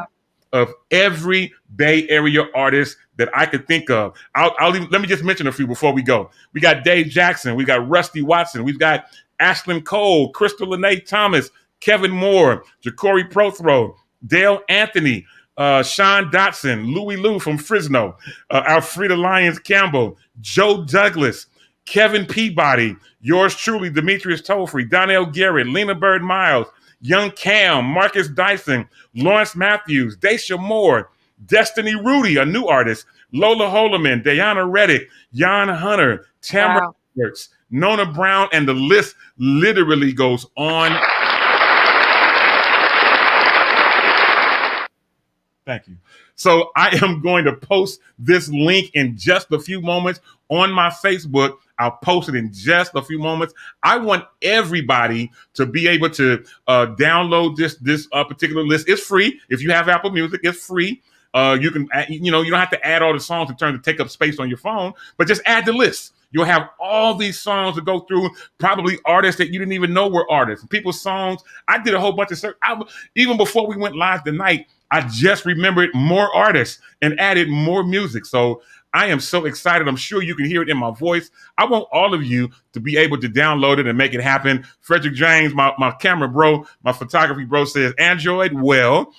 of every Bay Area artist that I could think of. Let me just mention a few before we go. We got Dave Jackson. We got Rusty Watson. We've got Ashlyn Cole, Crystal Lene Thomas, Kevin Moore, Ja'Cory Prothro, Dale Anthony, Sean Dotson, Louie Lou from Fresno, Alfreda Lyons Campbell, Joe Douglas, Kevin Peabody, yours truly, Demetrius Tolfree, Donnell Garrett, Lena Bird Miles, Young Cam, Marcus Dyson, Lawrence Matthews, Daisha Moore, Destiny Rudy, a new artist, Lola Holloman, Diana Reddick, Jan Hunter, Tamara Roberts, Nona Brown, and the list literally goes on. Thank you. So I am going to post this link in just a few moments on my Facebook. I'll post it in just a few moments. I want everybody to be able to download this particular list. It's free. If you have Apple Music, it's free. You can, you don't have to add all the songs in terms of take up space on your phone, but just add the list. You'll have all these songs to go through, probably artists that you didn't even know were artists. People's songs. I did a whole bunch of search. Even before we went live tonight, I just remembered more artists and added more music. So I am so excited. I'm sure you can hear it in my voice. I want all of you to be able to download it and make it happen. Frederick James, my camera bro, my photography bro says, Android, well,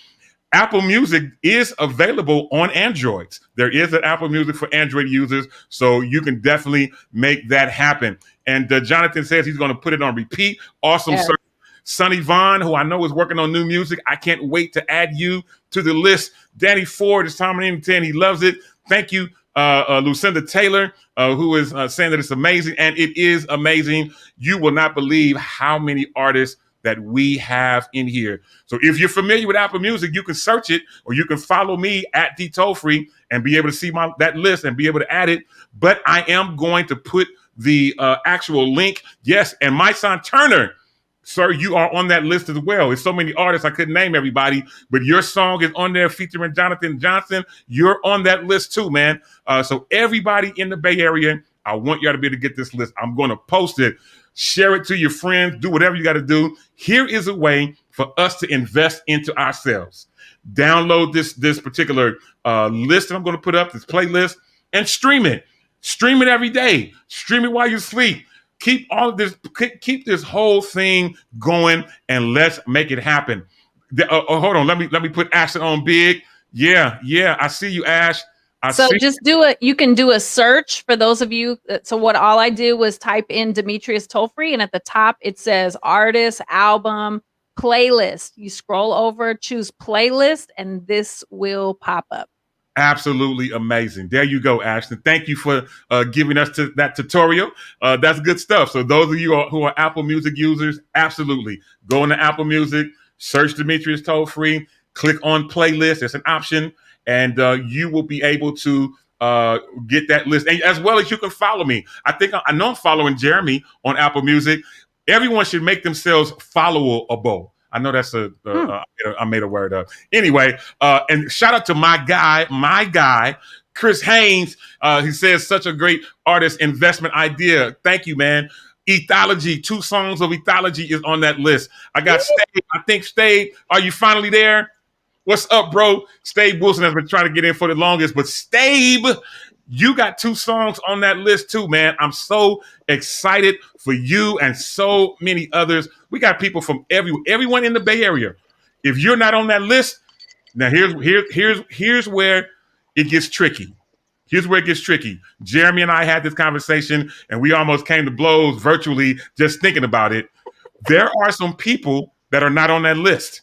Apple Music is available on Androids. There is an Apple Music for Android users, so you can definitely make that happen. And Jonathan says he's going to put it on repeat. Awesome, sir. Sonny Vaughn, who I know is working on new music. I can't wait to add you to the list. Danny Ford is Tom 10. He loves it. Thank you, Lucinda Taylor, who is saying that it's amazing, and it is amazing. You will not believe how many artists that we have in here. So if you're familiar with Apple Music, you can search it, or you can follow me at D Tollfree and be able to see that list and be able to add it. But I am going to put the actual link. Yes, and my son Turner, sir, you are on that list as well. There's so many artists, I couldn't name everybody, but your song is on there featuring Jonathan Johnson. You're on that list too, man. So everybody in the Bay Area, I want y'all to be able to get this list. I'm going to post it. Share it to your friends. Do whatever you got to do. Here is a way for us to invest into ourselves. Download this particular list that I'm going to put up, this playlist, and stream it. Stream it every day. Stream it while you sleep. Keep all of this. Keep this whole thing going, and let's make it happen. Hold on. Let me put Ashton on big. Yeah. I see you, Ash. Just do it. You can do a search for those of you. So what all I did was type in Demetrius Tollfree, and at the top it says artist, album, playlist. You scroll over, choose playlist, and this will pop up. Absolutely amazing. There you go, Ashton. Thank you for giving us that tutorial. That's good stuff. So those of you who are Apple Music users, absolutely go into Apple Music, search Demetrius Tollfree, click on playlist. It's an option. And you will be able to get that list, and as well as you can follow me. I know I'm following Jeremy on Apple Music. Everyone should make themselves followable. I know that's I made a word up. Anyway, and shout out to my guy, Chris Haynes. He says such a great artist investment idea. Thank you, man. Ethology, 2 songs of Ethology is on that list. I got Stave. I think Stave, are you finally there? What's up, bro? Stave Wilson has been trying to get in for the longest, but Stave, you got 2 songs on that list too, man. I'm so excited for you and so many others. We got people from everyone in the Bay Area. If you're not on that list, now here's where it gets tricky. Here's where it gets tricky. Jeremy and I had this conversation, and we almost came to blows virtually just thinking about it. There are some people that are not on that list.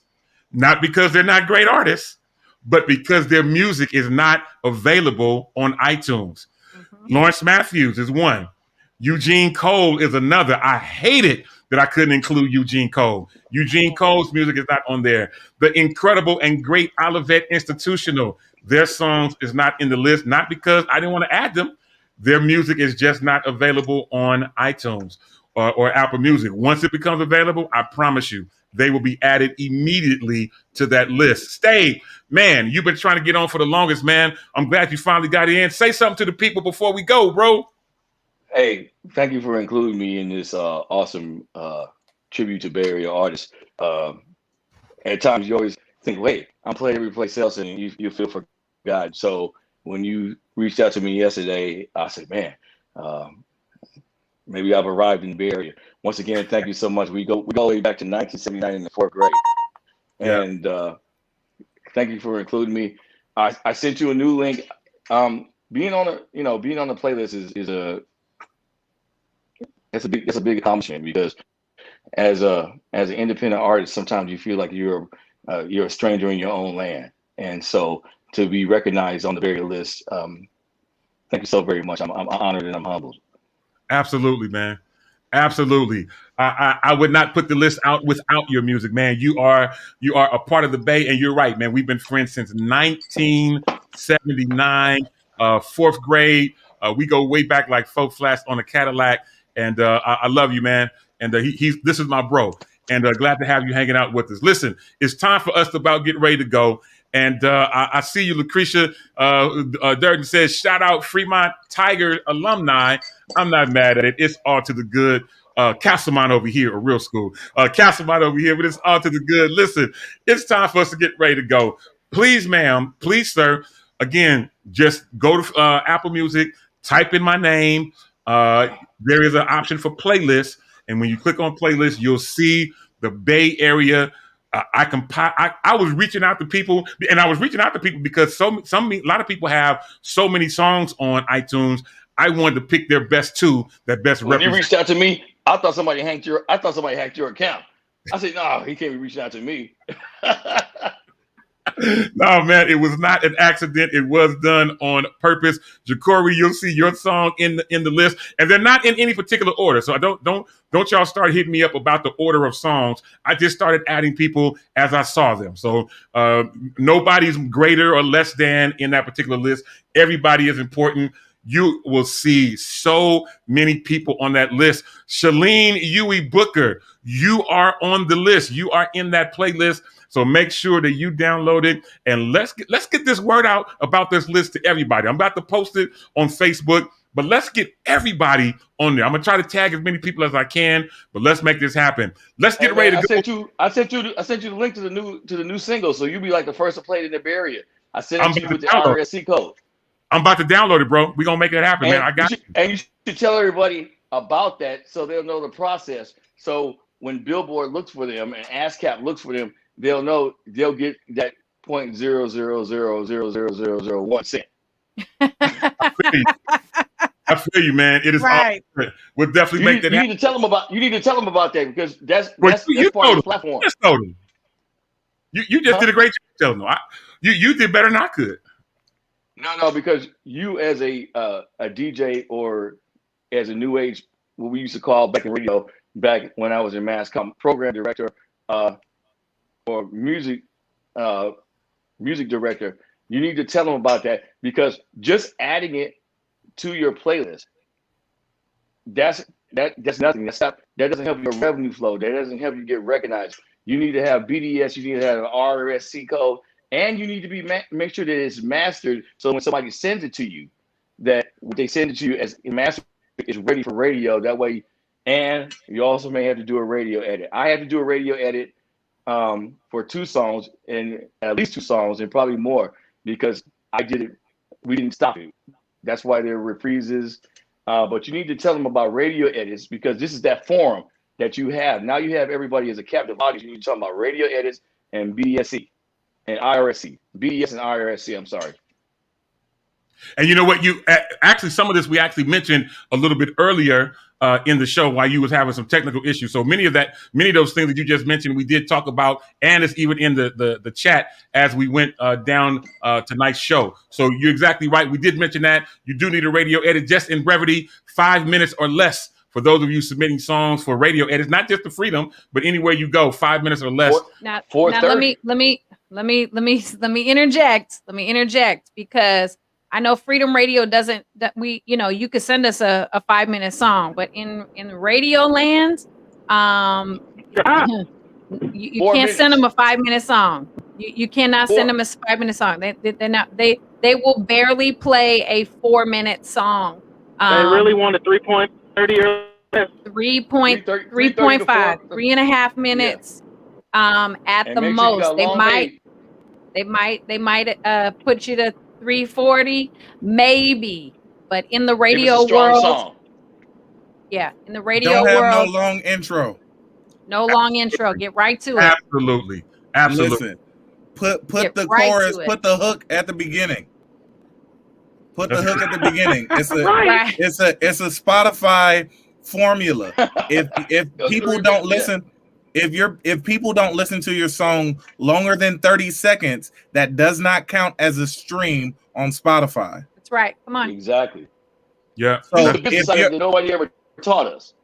Not because they're not great artists, but because their music is not available on iTunes. Mm-hmm. Lawrence Matthews is one. Eugene Cole is another. I hate it that I couldn't include Eugene Cole. Eugene Cole's music is not on there. The incredible and great Olivet Institutional, their songs is not in the list, not because I didn't want to add them. Their music is just not available on iTunes or Apple Music. Once it becomes available, I promise you, they will be added immediately to that list. Stay, man, you've been trying to get on for the longest, man. I'm glad you finally got in. Say something to the people before we go, bro. Hey, thank you for including me in this awesome tribute to Bay Area artists. At times you always think, wait, I'm playing every place else, and you feel forgotten. So when you reached out to me yesterday, I said, man, maybe I've arrived in the Bay Area. Once again, thank you so much. We go all the way back to 1979 in the 4th grade. Yeah. And thank you for including me. I sent you a new link. Being on the playlist is a big accomplishment, because as an independent artist, sometimes you feel like you're a stranger in your own land. And so to be recognized on the Bay Area list, thank you so very much. I'm honored and I'm humbled. Absolutely, man. Absolutely. I would not put the list out without your music, man. You are a part of the Bay, and you're right, man. We've been friends since 1979, 4th grade. We go way back like folk flats on a Cadillac, and I love you, man. And this is my bro, and glad to have you hanging out with us. Listen, it's time for us to about get ready to go. And I see you, Lucretia. Durden says, shout out Fremont Tiger alumni. I'm not mad at it. It's all to the good. Castlemont over here, a real school. Castlemont over here, but it's all to the good. Listen, it's time for us to get ready to go. Please, ma'am, please, sir. Again, just go to Apple Music, type in my name. There is an option for playlists. And when you click on playlist, you'll see the Bay Area I was reaching out to people, and I was reaching out to people because a lot of people have so many songs on iTunes. I wanted to pick their best two that best When you represent. reached out to me, I thought somebody hacked your account. I said, no, he can't be reaching out to me. No, man, it was not an accident. It was done on purpose. Jacory, you'll see your song in the list, and they're not in any particular order. So don't y'all start hitting me up about the order of songs. I just started adding people as I saw them. So nobody's greater or less than in that particular list. Everybody is important. You will see so many people on that list. Shalene Huey Booker, you are on the list. You are in that playlist. So make sure that you download it, and let's get this word out about this list to everybody. I'm about to post it on Facebook, but let's get everybody on there. I'm gonna try to tag as many people as I can, but let's make this happen. Let's get ready to go. I sent you the link to the new single, so you'll be like the first to play it in the Bay Area. I sent it to you with the RSC code. I'm about to download it, bro. We're gonna make it happen, man. I got you. And you should tell everybody about that so they'll know the process. So when Billboard looks for them and ASCAP looks for them, they'll know they'll get that 0.0000001 cent. I feel you, man. It is right. Awesome. We'll definitely make that happen. You need to tell them about that because that's part of the platform. You just did a great job telling them. You did better than I could. No, because you as a DJ or as a new age, what we used to call back in radio, back when I was in mass comm, program director or music director, you need to tell them about that because just adding it to your playlist, that's nothing. That doesn't help your revenue flow. That doesn't help you get recognized. You need to have BDS. You need to have an RSC code. And you need to be make sure that it's mastered, so when somebody sends it to you, that what they send it to you as mastered is ready for radio. That way, and you also may have to do a radio edit. I had to do a radio edit for 2 songs, and at least 2 songs, and probably more because I did it. We didn't stop it. That's why there are reprises. But you need to tell them about radio edits because this is that forum that you have. Now you have everybody as a captive audience. You need to talk about radio edits and BDSE. And IRSC, BDS and IRSC, I'm sorry. And you know what? You actually, some of this we actually mentioned a little bit earlier in the show while you was having some technical issues. So many of those things that you just mentioned, we did talk about, and it's even in the chat as we went down tonight's show. So you're exactly right. We did mention that. You do need a radio edit, just in brevity, 5 minutes or less. For those of you submitting songs for radio edits, not just the Freedom, but anywhere you go, 5 minutes or less. Now let me interject because I know Freedom Radio doesn't you could send us a 5-minute song, but in radio land, you can't send them a 5-minute song. You cannot send them a 5-minute song. They will barely play a 4-minute song. They really want a 3.30 or less. 3.5, 3.5 minutes. At the most, they might put you to 3:40, maybe. But in the radio world, in the radio world, no long intro. No long intro. Get right to it. Absolutely. Listen, put the chorus, put the hook at the beginning. Put the hook at the beginning. It's a Spotify formula. If people don't listen. If people don't listen to your song longer than 30 seconds, that does not count as a stream on Spotify. That's right. Come on. Exactly. Yeah. So that nobody ever taught us.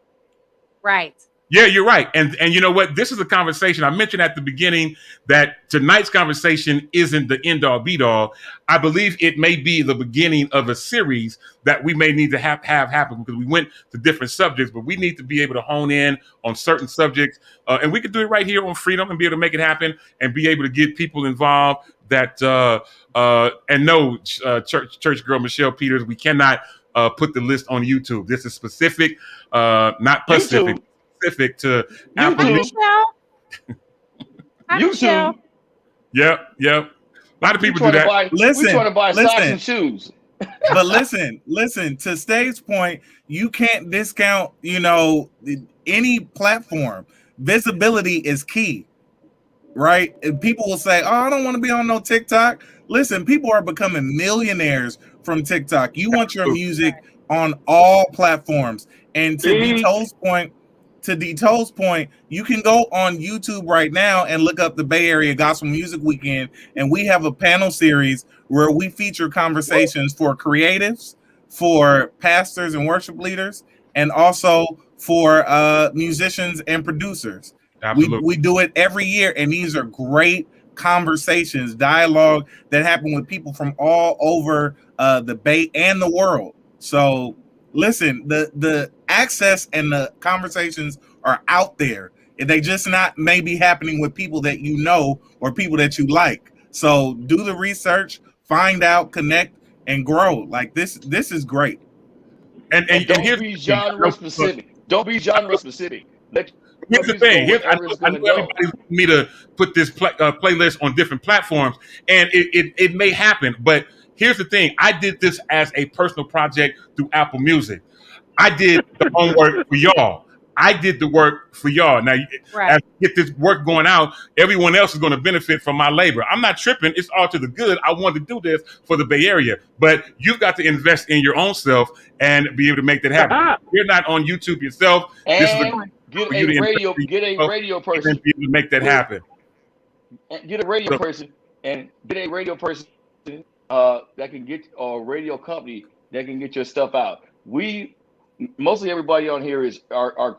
Right. Yeah, you're right. And you know what? This is a conversation I mentioned at the beginning that tonight's conversation isn't the end all be all. I believe it may be the beginning of a series that we may need to have happen because we went to different subjects, but we need to be able to hone in on certain subjects. And we can do it right here on Freedom and be able to make it happen and be able to get people involved that and no, church girl Michelle Peters, we cannot put the list on YouTube. This is specific, not Pacific. Specific to Apple. YouTube. Yep. A lot of people do that. Listen, we trying to buy socks and shoes. But listen. To Steve's point, you can't discount, any platform. Visibility is key. right? And people will say, "Oh, I don't want to be on no TikTok." Listen, people are becoming millionaires from TikTok. You want your music on all platforms. And to D-Toll's point, you can go on YouTube right now and look up the Bay Area Gospel Music Weekend, and we have a panel series where we feature conversations for creatives, for pastors and worship leaders, and also for musicians and producers. We do it every year, and these are great conversations, dialogue that happen with people from all over the Bay and the world. So listen, the access and the conversations are out there. They just not maybe happening with people that you know or people that you like. So do the research, find out, connect, and grow. Like this is great. And don't be genre specific. Don't be genre specific. Here's the thing. I know everybody wants me to put this playlist on different platforms, and it may happen, but here's the thing. I did this as a personal project through Apple Music. I did the homework for y'all. I did the work for y'all. Now, as we get this work going out, everyone else is going to benefit from my labor. I'm not tripping. It's all to the good. I wanted to do this for the Bay Area, but you've got to invest in your own self and be able to make that happen. You're not on YouTube yourself. Get a radio person. And be able to make that happen. Get a radio person and get a radio person that can get a radio company that can get your stuff out. Mostly everybody on here is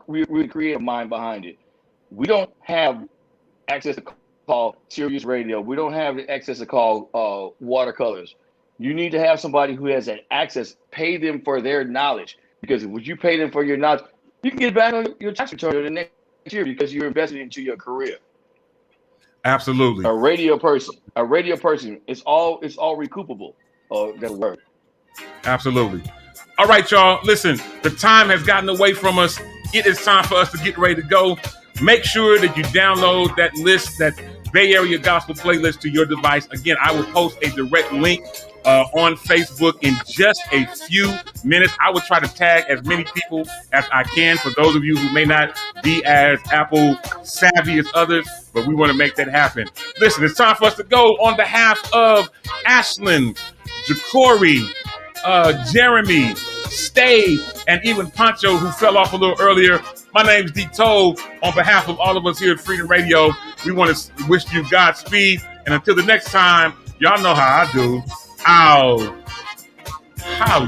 we creative mind behind it. We don't have access to call Sirius Radio. We don't have access to call Watercolors. You need to have somebody who has that access. Pay them for their knowledge, because would you pay them for your knowledge, you can get back on your tax return the next year because you're investing into your career. Absolutely. A radio person. It's all recoupable. That word. Absolutely. All right, y'all. Listen, the time has gotten away from us. It is time for us to get ready to go. Make sure that you download that list, that Bay Area Gospel playlist to your device. Again, I will post a direct link on Facebook in just a few minutes. I will try to tag as many people as I can for those of you who may not be as Apple savvy as others, but we want to make that happen. Listen, it's time for us to go. On behalf of Ashlyn, Jacory, Jeremy, Stay, and even Pancho, who fell off a little earlier, my name's D-Toll. On behalf of all of us here at Freedom Radio, we want to wish you Godspeed. And until the next time, y'all know how I do. Ow. How?